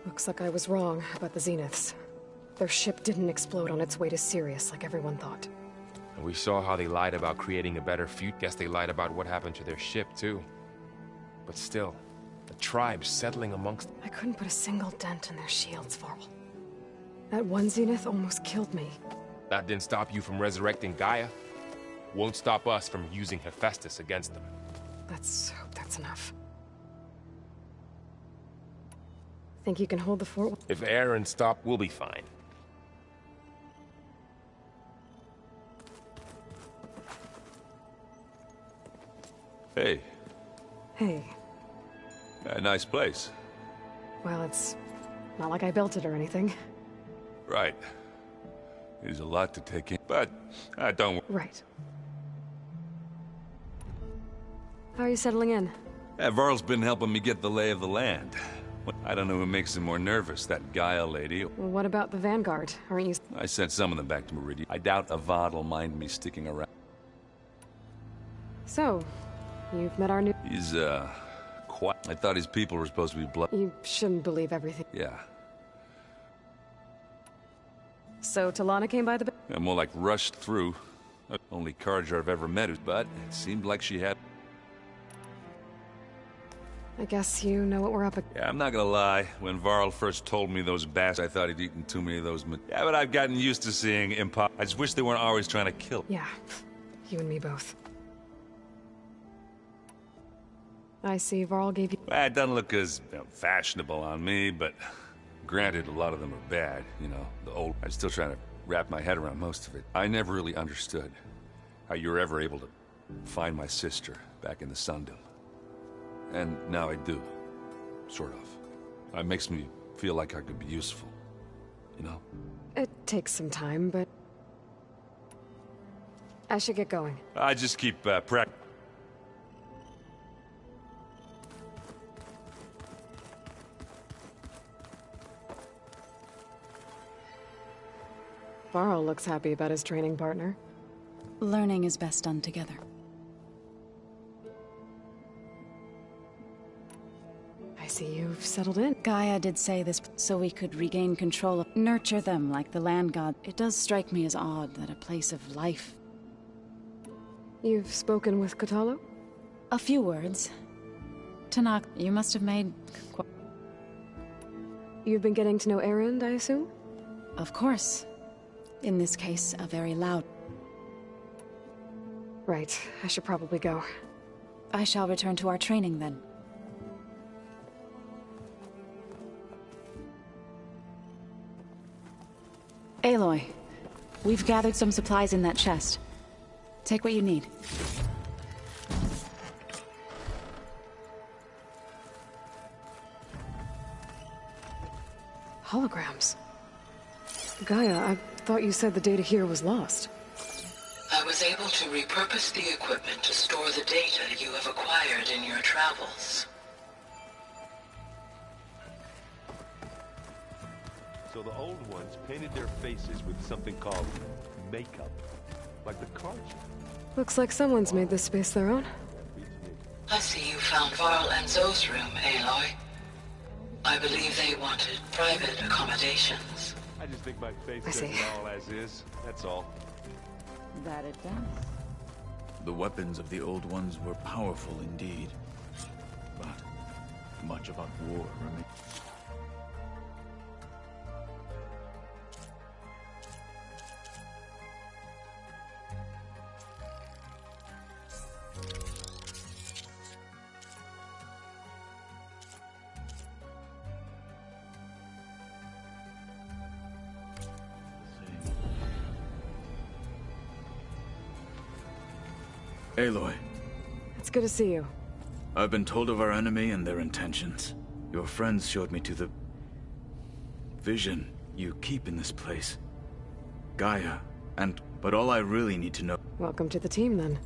Looks like I was wrong about the Zeniths. Their ship didn't explode on its way to Sirius like everyone thought. And we saw how they lied about creating a better future. Guess they lied about what happened to their ship, too. But still, the tribe settling amongst... I couldn't put a single dent in their shields, Varl. That one Zenith almost killed me. That didn't stop you from resurrecting Gaia. Won't stop us from using Hephaestus against them. Let's hope that's enough. Think you can hold the fort? If Aaron stopped, we'll be fine. Hey. Hey. A nice place. Well, it's not like I built it or anything. Right. There's a lot to take in, but don't... Right. How are you settling in? Varl's been helping me get the lay of the land. I don't know who makes him more nervous, that Gaia lady. Well, what about the Vanguard? Aren't you... I sent some of them back to Meridian. I doubt Avad will mind me sticking around. So, you've met our new... He's, quiet. I thought his people were supposed to be blood. You shouldn't believe everything. Yeah. So, Talana came by the... Yeah, more like rushed through. Only Carja I've ever met, but it seemed like she had... I guess you know what we're up against. Yeah, I'm not gonna lie. When Varl first told me those bastards, I thought he'd eaten too many of those... Yeah, but I've gotten used to seeing impo... I just wish they weren't always trying to kill. Yeah, you and me both. I see Varl gave you... Well, it doesn't look as fashionable on me, but... Granted, a lot of them are bad, you know, the old... I'm still trying to wrap my head around most of it. I never really understood how you were ever able to find my sister back in the Sundom. And now I do. Sort of. It makes me feel like I could be useful. You know? It takes some time, but... I should get going. I just keep, practicing. Varl looks happy about his training partner. Learning is best done together. I see you've settled in. Gaia did say this so we could regain control of... Nurture them like the land god. It does strike me as odd that a place of life... You've spoken with Kotallo? A few words. Tenakth, you must have made... You've been getting to know Erend, I assume? Of course. In this case, a very loud... Right. I should probably go. I shall return to our training, then. Aloy, we've gathered some supplies in that chest. Take what you need. Holograms. Gaia, I thought you said the data here was lost. I was able to repurpose the equipment to store the data you have acquired in your travels. So the old ones painted their faces with something called makeup, like the cards. Looks like someone's made this space their own. I see you found Varl and Zoe's room, Aloy. I believe they wanted private accommodations. I just think my face I does see. it all as is, that's all. That it does. The weapons of the old ones were powerful indeed. But much about war remains. Aloy, It's good to see you. I've been told of our enemy and their intentions. Your friends showed me to the vision you keep in this place. Gaia, but all I really need to know... Welcome to the team, then.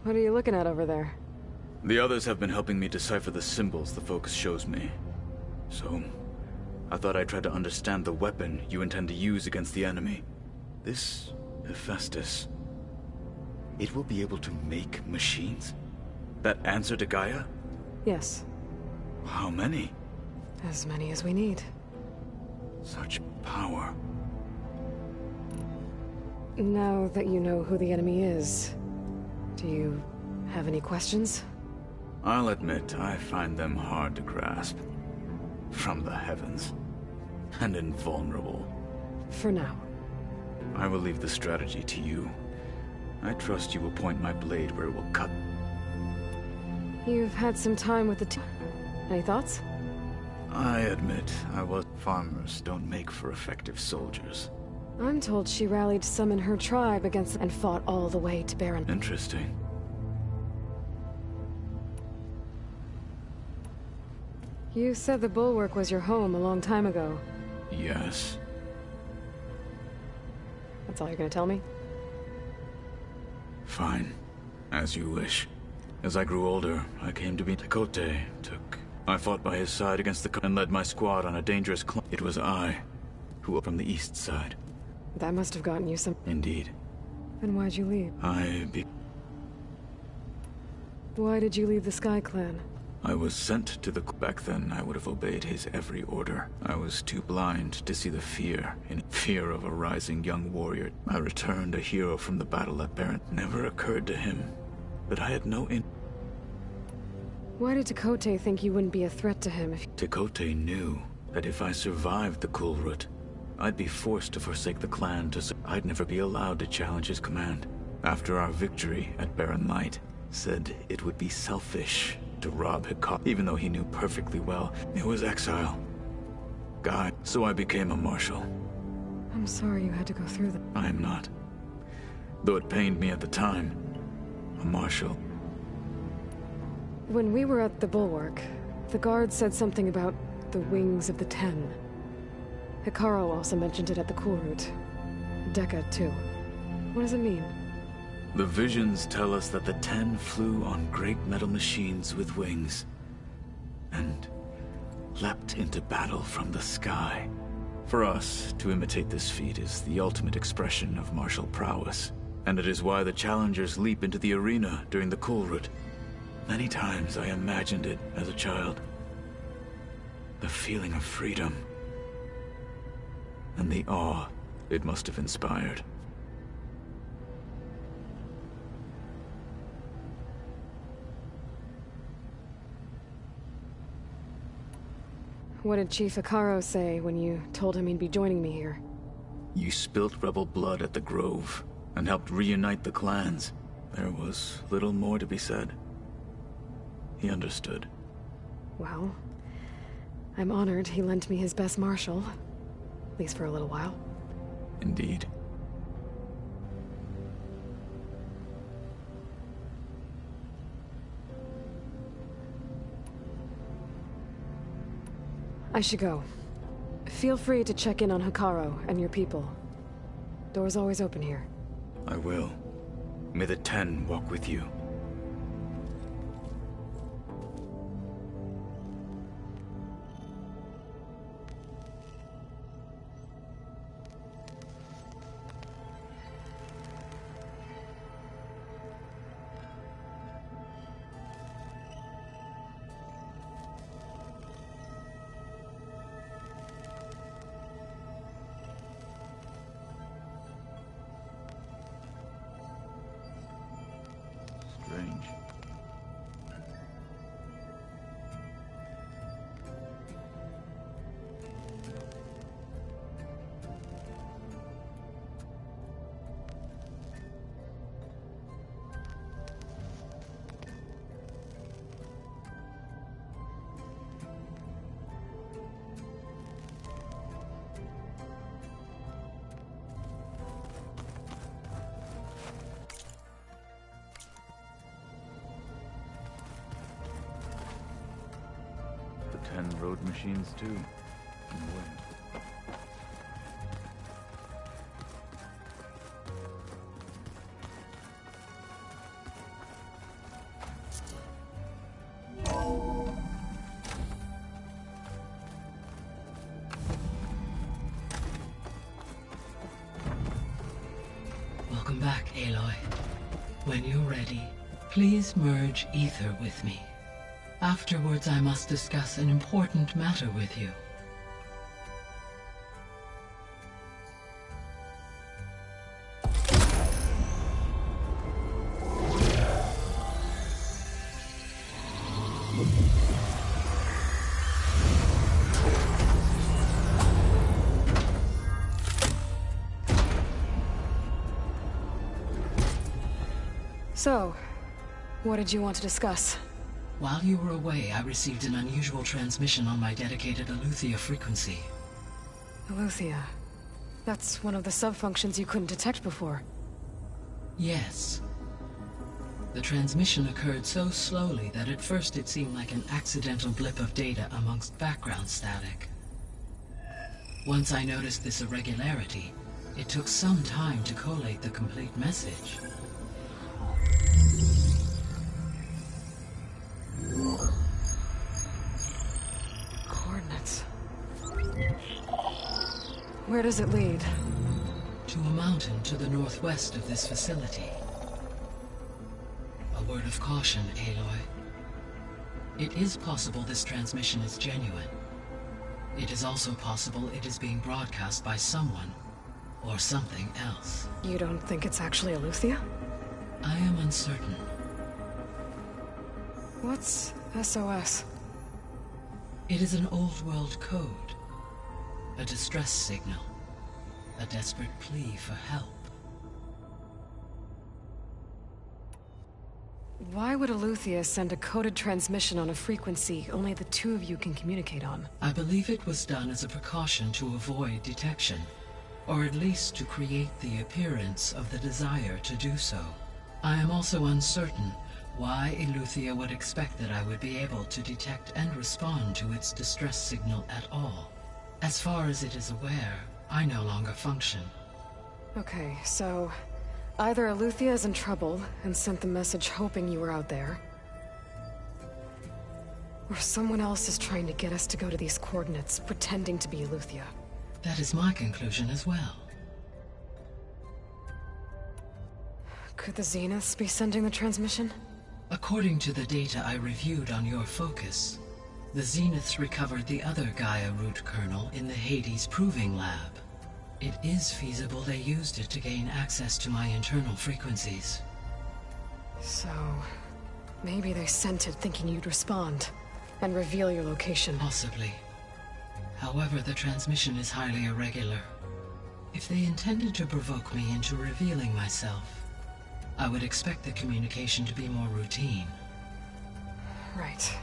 What are you looking at over there? The others have been helping me decipher the symbols the Focus shows me. So, I thought I'd try to understand the weapon you intend to use against the enemy. This Hephaestus... It will be able to make machines? That answer to Gaia? Yes. How many? As many as we need. Such power. Now that you know who the enemy is, do you have any questions? I'll admit, I find them hard to grasp. From the heavens. And invulnerable. For now. I will leave the strategy to you. I trust you will point my blade where it will cut. You've had some time with the team. Any thoughts? I admit, farmers don't make for effective soldiers. I'm told she rallied some in her tribe against and fought all the way to Baron. Interesting. You said the Bulwark was your home a long time ago. Yes. That's all you're gonna tell me? Fine. As you wish. As I grew older, I came to be Tekote. I fought by his side against and led my squad on a dangerous climb. It was I who from the east side. That must have gotten you some... Indeed. Then why'd you leave? Why did you leave the Sky Clan? I was sent to the... Back then, I would have obeyed his every order. I was too blind to see the fear of a rising young warrior. I returned a hero from the battle at Baron. Never occurred to him that I had no Why did Tekote think you wouldn't be a threat to him if... Tekote knew that if I survived the Kulrut, I'd be forced to forsake the clan I'd never be allowed to challenge his command. After our victory at Barren Light, said it would be selfish to rob Hikar, even though he knew perfectly well it was exile. God, so I became a marshal. I'm sorry you had to go through that. I am not. Though it pained me at the time, a marshal. When we were at the Bulwark, the guard said something about the Wings of the Ten. Hikaru also mentioned it at the Kulrut. Dekka, too. What does it mean? The visions tell us that the Ten flew on great metal machines with wings, and leapt into battle from the sky. For us, to imitate this feat is the ultimate expression of martial prowess, and it is why the challengers leap into the arena during the Kulrut. Many times I imagined it as a child. The feeling of freedom, and the awe it must have inspired. What did Chief Hikaru say when you told him he'd be joining me here? You spilt rebel blood at the Grove, and helped reunite the clans. There was little more to be said. He understood. Well, I'm honored he lent me his best marshal. At least for a little while. Indeed. I should go. Feel free to check in on Hikaru and your people. Door's always open here. I will. May the Ten walk with you. Strange. The 10 road machines too, in a way. Welcome back, Aloy. When you're ready, please merge ether with me. Afterwards, I must discuss an important matter with you. So, what did you want to discuss? While you were away, I received an unusual transmission on my dedicated Eleuthia frequency. Eleuthia. That's one of the sub-functions you couldn't detect before. Yes. The transmission occurred so slowly that at first it seemed like an accidental blip of data amongst background static. Once I noticed this irregularity, it took some time to collate the complete message. Coordinates. Where does it lead? To a mountain to the northwest of this facility. A word of caution, Aloy. It is possible this transmission is genuine. It is also possible it is being broadcast by someone or something else. You don't think it's actually Eleuthia? I am uncertain. What's SOS? It is an old-world code. A distress signal. A desperate plea for help. Why would Eleuthia send a coded transmission on a frequency only the two of you can communicate on? I believe it was done as a precaution to avoid detection, or at least to create the appearance of the desire to do so. I am also uncertain why Eleuthia would expect that I would be able to detect and respond to its distress signal at all. As far as it is aware, I no longer function. Okay, so either Eleuthia is in trouble and sent the message hoping you were out there, or someone else is trying to get us to go to these coordinates, pretending to be Eleuthia. That is my conclusion as well. Could the Zeniths be sending the transmission? According to the data I reviewed on your focus, the Zeniths recovered the other Gaia root kernel in the Hades Proving Lab. It is feasible they used it to gain access to my internal frequencies. So, maybe they sent it thinking you'd respond and reveal your location. Possibly. However, the transmission is highly irregular. If they intended to provoke me into revealing myself, I would expect the communication to be more routine. Right.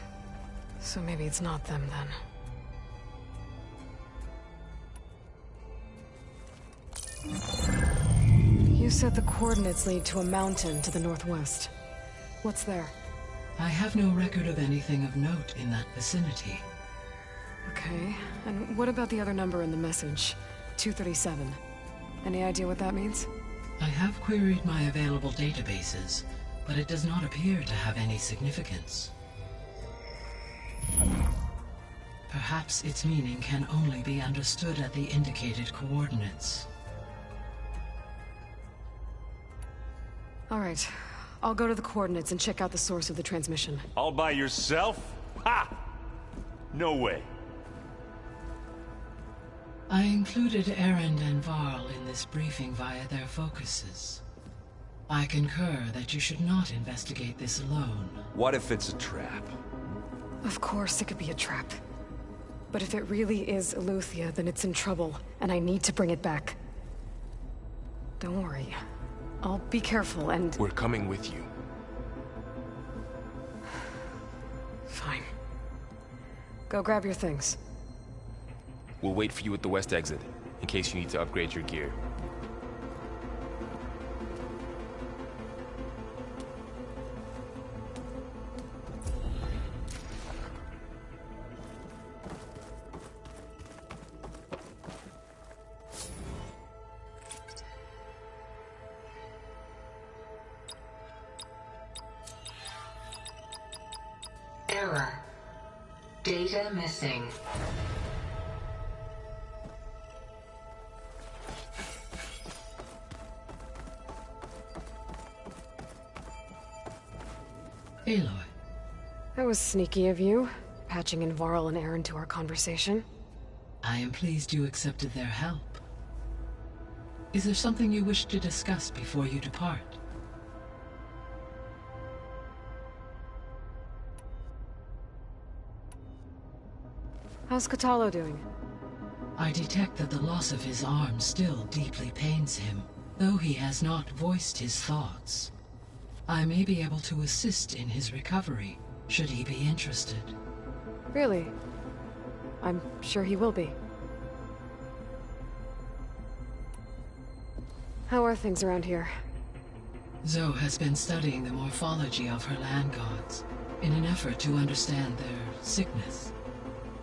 So maybe it's not them then. You said the coordinates lead to a mountain to the northwest. What's there? I have no record of anything of note in that vicinity. Okay, and what about the other number in the message? 237. Any idea what that means? I have queried my available databases, but it does not appear to have any significance. Perhaps its meaning can only be understood at the indicated coordinates. All right, I'll go to the coordinates and check out the source of the transmission. All by yourself? Ha! No way. I included Erend and Varl in this briefing via their focuses. I concur that you should not investigate this alone. What if it's a trap? Of course it could be a trap. But if it really is Eleuthia, then it's in trouble, and I need to bring it back. Don't worry. I'll be careful and... We're coming with you. Fine. Go grab your things. We'll wait for you at the west exit, in case you need to upgrade your gear. Error. Data missing. Aloy. That was sneaky of you, patching in Varl and Erend to our conversation. I am pleased you accepted their help. Is there something you wish to discuss before you depart? How's Kotallo doing? I detect that the loss of his arm still deeply pains him, though he has not voiced his thoughts. I may be able to assist in his recovery, should he be interested. Really? I'm sure he will be. How are things around here? Zoe has been studying the morphology of her land gods, in an effort to understand their sickness.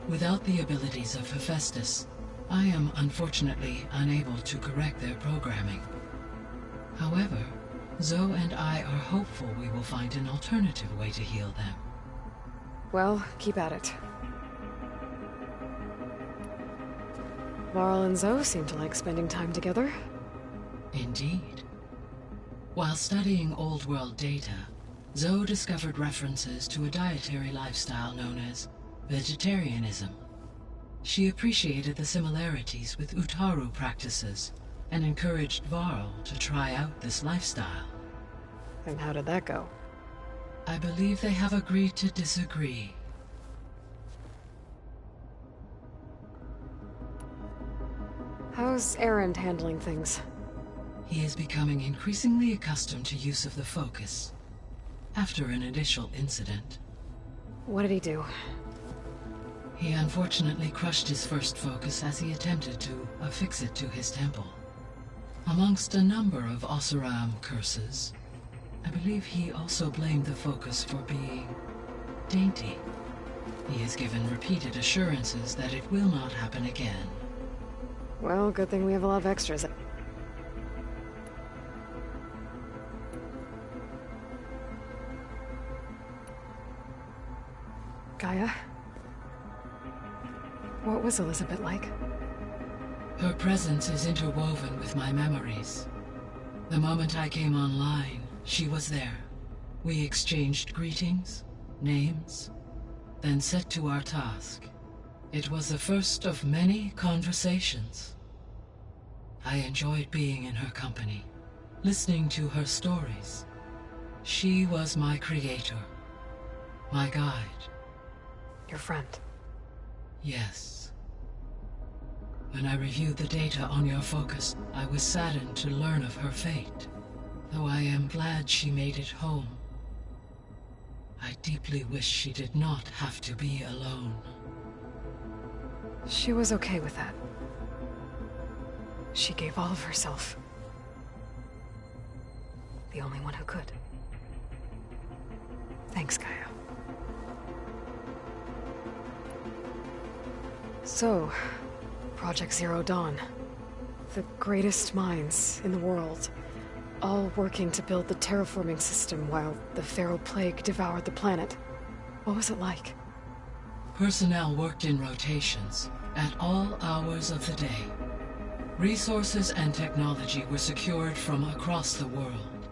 Without the abilities of Hephaestus, I am unfortunately unable to correct their programming. However, Zoe and I are hopeful we will find an alternative way to heal them. Well, keep at it. Varl and Zoe seem to like spending time together. Indeed. While studying Old World data, Zoe discovered references to a dietary lifestyle known as vegetarianism. She appreciated the similarities with Utaru practices and encouraged Varl to try out this lifestyle. And how did that go? I believe they have agreed to disagree. How's Erend handling things? He is becoming increasingly accustomed to use of the focus, after an initial incident. What did he do? He unfortunately crushed his first focus as he attempted to affix it to his temple. Amongst a number of Oseram curses, I believe he also blamed the focus for being dainty. He has given repeated assurances that it will not happen again. Well, good thing we have a lot of extras. Gaia? What was Elizabeth like? Her presence is interwoven with my memories. The moment I came online, she was there. We exchanged greetings, names, then set to our task. It was the first of many conversations. I enjoyed being in her company, listening to her stories. She was my creator, my guide. Your friend? Yes. When I reviewed the data on your focus, I was saddened to learn of her fate. Though I am glad she made it home. I deeply wish she did not have to be alone. She was okay with that. She gave all of herself. The only one who could. Thanks, Gaia. So, Project Zero Dawn. The greatest minds in the world, all working to build the terraforming system while the Pharaoh Plague devoured the planet. What was it like? Personnel worked in rotations, at all hours of the day. Resources and technology were secured from across the world.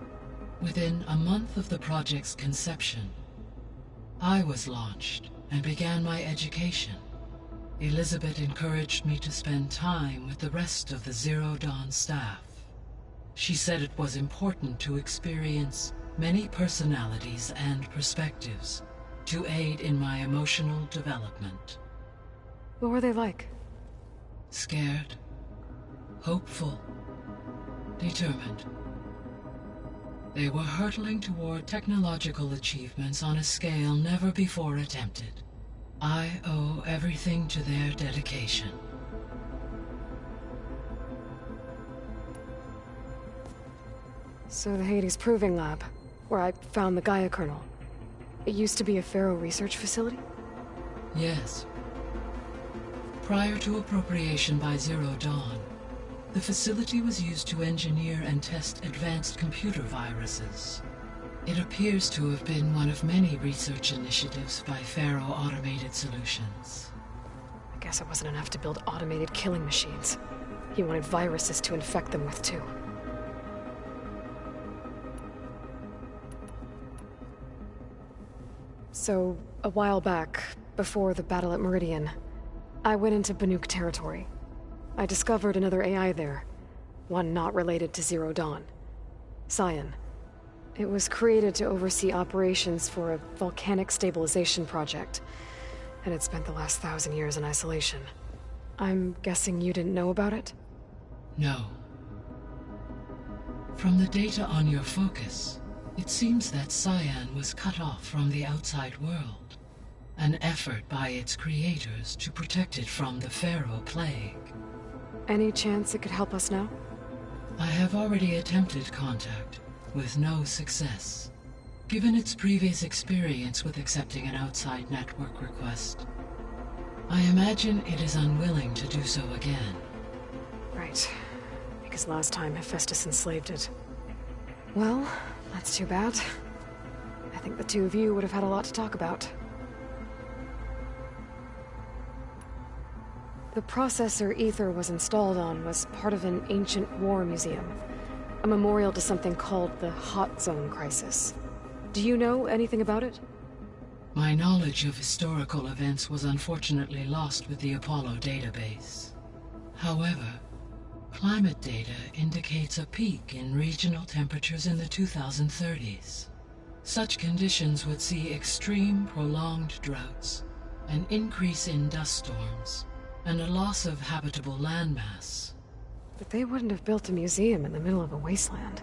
Within a month of the project's conception, I was launched and began my education. Elizabeth encouraged me to spend time with the rest of the Zero Dawn staff. She said it was important to experience many personalities and perspectives to aid in my emotional development. What were they like? Scared, hopeful, determined. They were hurtling toward technological achievements on a scale never before attempted. I owe everything to their dedication. So the Hades Proving Lab, where I found the Gaia kernel. It used to be a Pharaoh research facility? Yes. Prior to appropriation by Zero Dawn, the facility was used to engineer and test advanced computer viruses. It appears to have been one of many research initiatives by Pharaoh Automated Solutions. I guess it wasn't enough to build automated killing machines. He wanted viruses to infect them with, too. So, a while back, before the battle at Meridian, I went into Banuk territory. I discovered another AI there, one not related to Zero Dawn. Scion. It was created to oversee operations for a volcanic stabilization project, and it spent the last 1,000 years in isolation. I'm guessing you didn't know about it? No. From the data on your focus, it seems that Scion was cut off from the outside world, an effort by its creators to protect it from the Pharaoh Plague. Any chance it could help us now? I have already attempted contact, with no success. Given its previous experience with accepting an outside network request, I imagine it is unwilling to do so again. Right. Because last time Hephaestus enslaved it. Well, that's too bad. I think the two of you would have had a lot to talk about. The processor Ether was installed on was part of an ancient war museum. A memorial to something called the Hot Zone Crisis. Do you know anything about it? My knowledge of historical events was unfortunately lost with the Apollo database. However, climate data indicates a peak in regional temperatures in the 2030s. Such conditions would see extreme, prolonged droughts, an increase in dust storms, and a loss of habitable landmass. But they wouldn't have built a museum in the middle of a wasteland.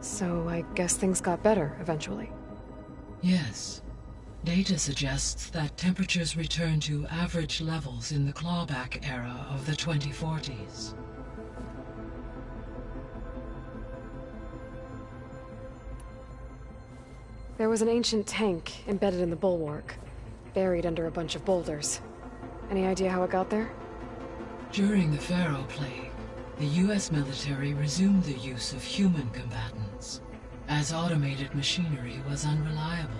So I guess things got better eventually. Yes. Data suggests that temperatures returned to average levels in the clawback era of the 2040s. There was an ancient tank embedded in the bulwark, buried under a bunch of boulders. Any idea how it got there? During the Pharaoh Plague, the U.S. military resumed the use of human combatants, as automated machinery was unreliable.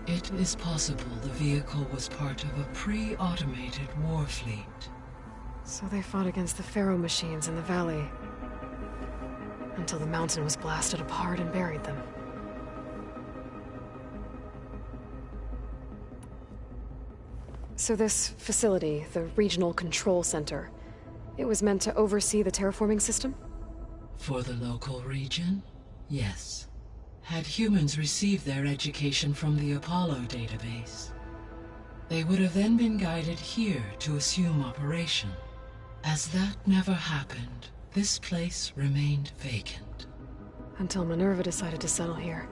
It is possible the vehicle was part of a pre-automated war fleet. So they fought against the Pharaoh machines in the valley, until the mountain was blasted apart and buried them. So this facility, the Regional Control Center, it was meant to oversee the terraforming system? For the local region, yes. Had humans received their education from the Apollo database, they would have then been guided here to assume operation. As that never happened, this place remained vacant. Until Minerva decided to settle here.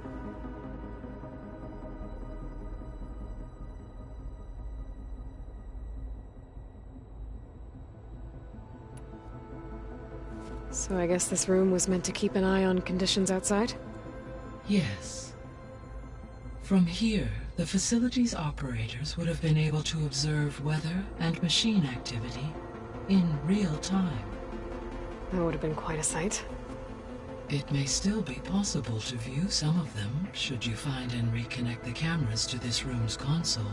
So I guess this room was meant to keep an eye on conditions outside? Yes. From here, the facility's operators would have been able to observe weather and machine activity in real time. That would have been quite a sight. It may still be possible to view some of them, should you find and reconnect the cameras to this room's console.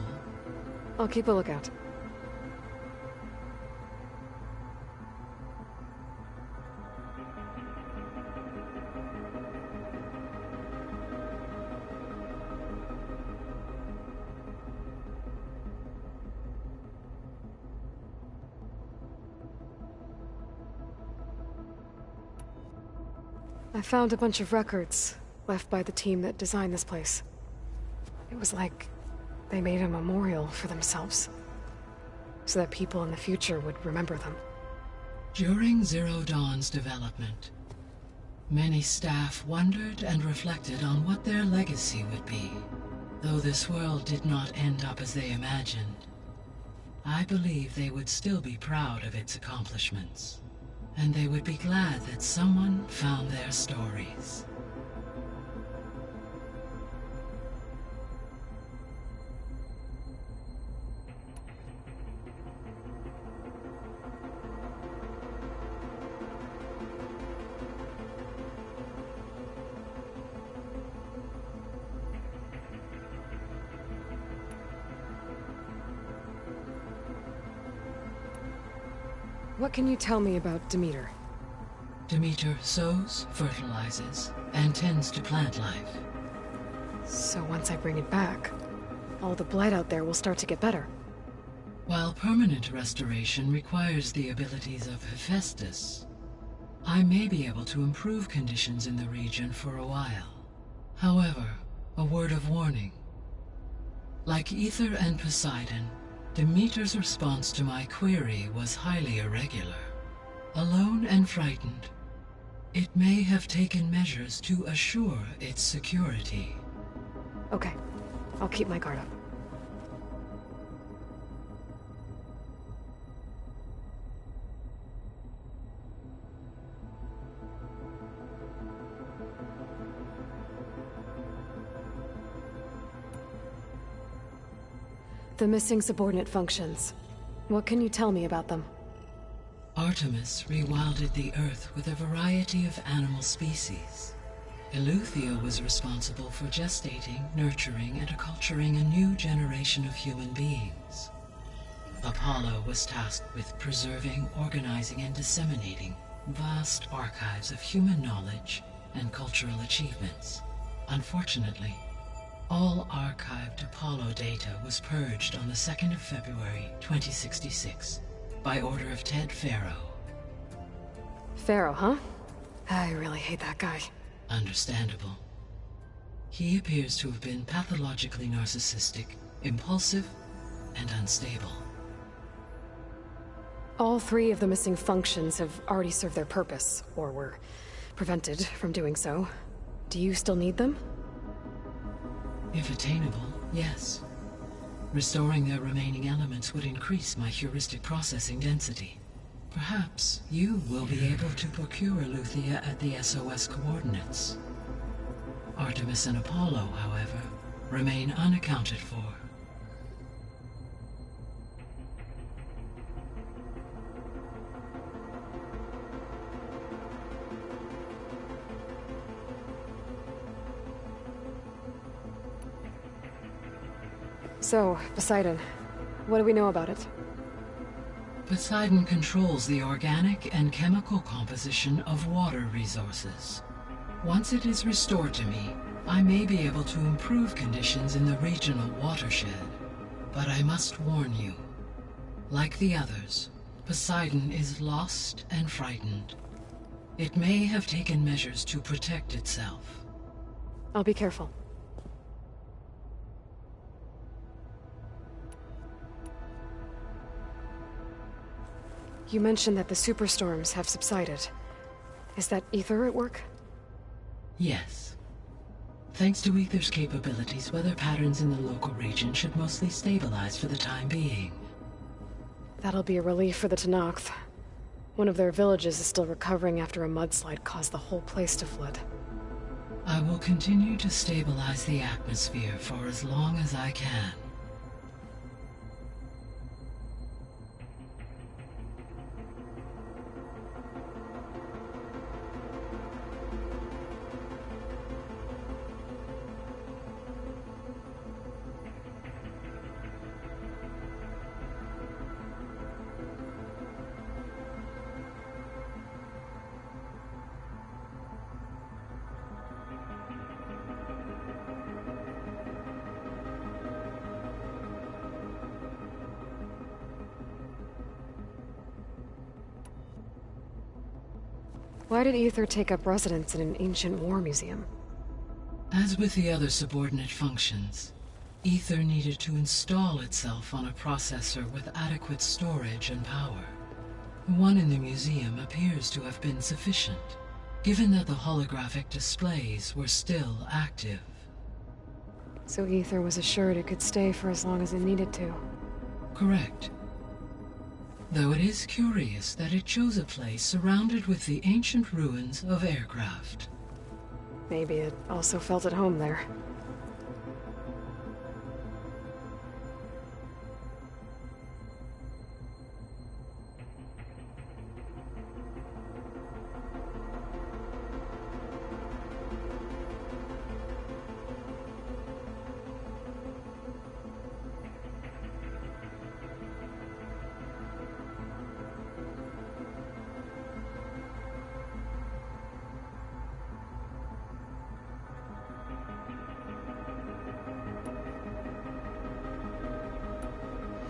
I'll keep a lookout. I found a bunch of records left by the team that designed this place. It was like they made a memorial for themselves, so that people in the future would remember them. During Zero Dawn's development, many staff wondered and reflected on what their legacy would be. Though this world did not end up as they imagined, I believe they would still be proud of its accomplishments. And they would be glad that someone found their stories. What can you tell me about Demeter? Demeter sows, fertilizes, and tends to plant life. So once I bring it back, all the blight out there will start to get better. While permanent restoration requires the abilities of Hephaestus, I may be able to improve conditions in the region for a while. However, a word of warning. Like Aether and Poseidon, Demeter's response to my query was highly irregular. Alone and frightened, it may have taken measures to assure its security. Okay, I'll keep my guard up. The missing subordinate functions. What can you tell me about them? Artemis rewilded the Earth with a variety of animal species. Eleuthia was responsible for gestating, nurturing, and acculturating a new generation of human beings. Apollo was tasked with preserving, organizing, and disseminating vast archives of human knowledge and cultural achievements. Unfortunately, all archived Apollo data was purged on the 2nd of February, 2066, by order of Ted Faro. Faro, huh? I really hate that guy. Understandable. He appears to have been pathologically narcissistic, impulsive, and unstable. All 3 of the missing functions have already served their purpose, or were prevented from doing so. Do you still need them? If attainable, yes. Restoring their remaining elements would increase my heuristic processing density. Perhaps you will be able to procure Eleuthia at the SOS coordinates. Artemis and Apollo, however, remain unaccounted for. So, Poseidon, what do we know about it? Poseidon controls the organic and chemical composition of water resources. Once it is restored to me, I may be able to improve conditions in the regional watershed. But I must warn you, like the others, Poseidon is lost and frightened. It may have taken measures to protect itself. I'll be careful. You mentioned that the superstorms have subsided. Is that Aether at work? Yes. Thanks to Aether's capabilities, weather patterns in the local region should mostly stabilize for the time being. That'll be a relief for the Tenakth. One of their villages is still recovering after a mudslide caused the whole place to flood. I will continue to stabilize the atmosphere for as long as I can. Why did Aether take up residence in an ancient war museum? As with the other subordinate functions, Aether needed to install itself on a processor with adequate storage and power. One in the museum appears to have been sufficient, given that the holographic displays were still active. So Aether was assured it could stay for as long as it needed to. Correct. Though it is curious that it chose a place surrounded with the ancient ruins of aircraft. Maybe it also felt at home there.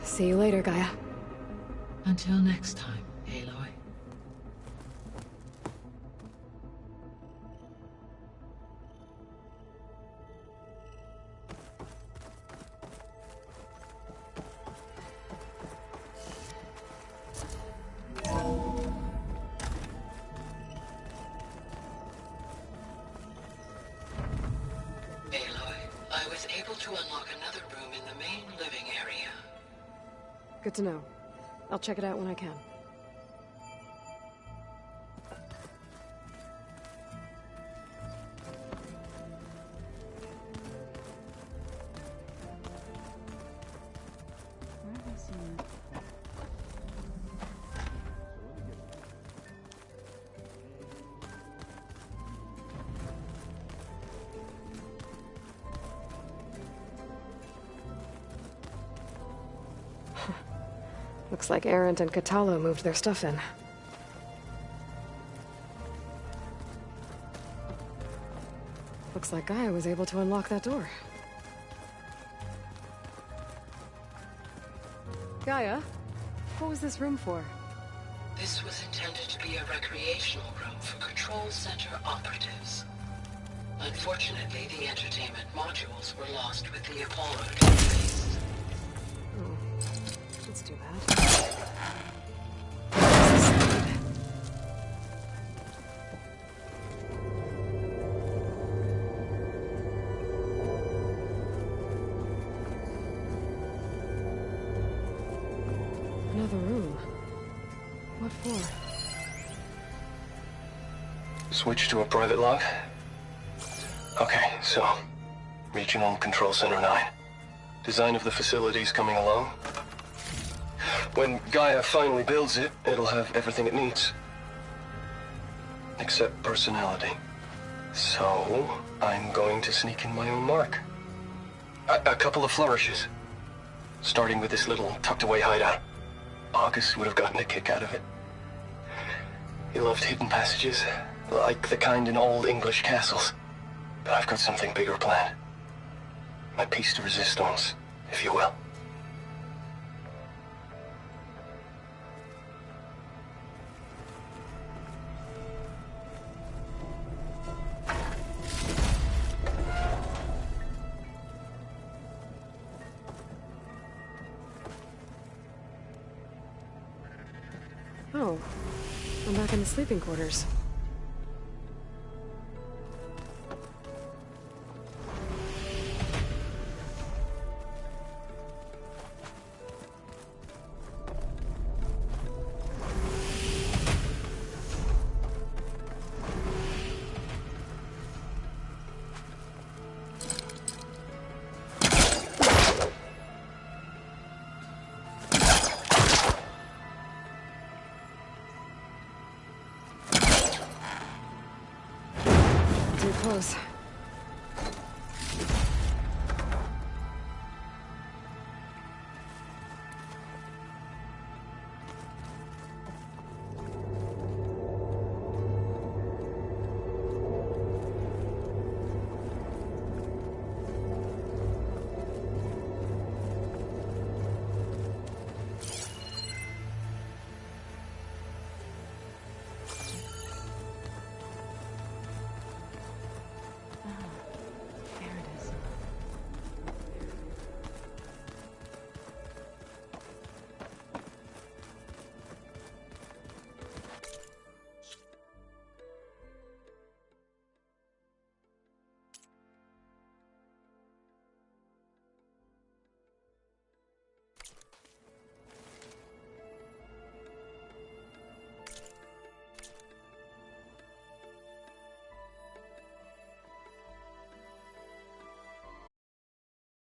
See you later, Gaia. Until next time, Aloy. I was able to unlock another room in the main living area. Good to know. I'll check it out when I can. Looks like Erend and Katalo moved their stuff in. Looks like Gaia was able to unlock that door. Gaia, what was this room for? This was intended to be a recreational room for Control Center operatives. Unfortunately, the entertainment modules were lost with the Apollo database. Oh, that's too bad. Another room. What for? Switch to a private log? Okay, so... Regional Control Center 9. Design of the facility's coming along. When Gaia finally builds it, it'll have everything it needs. Except personality. So, I'm going to sneak in my own mark. A couple of flourishes. Starting with this little tucked-away hideout. August would have gotten a kick out of it. He loved hidden passages, like the kind in old English castles. But I've got something bigger planned. My piece de resistance, if you will. Oh, I'm back in the sleeping quarters. close.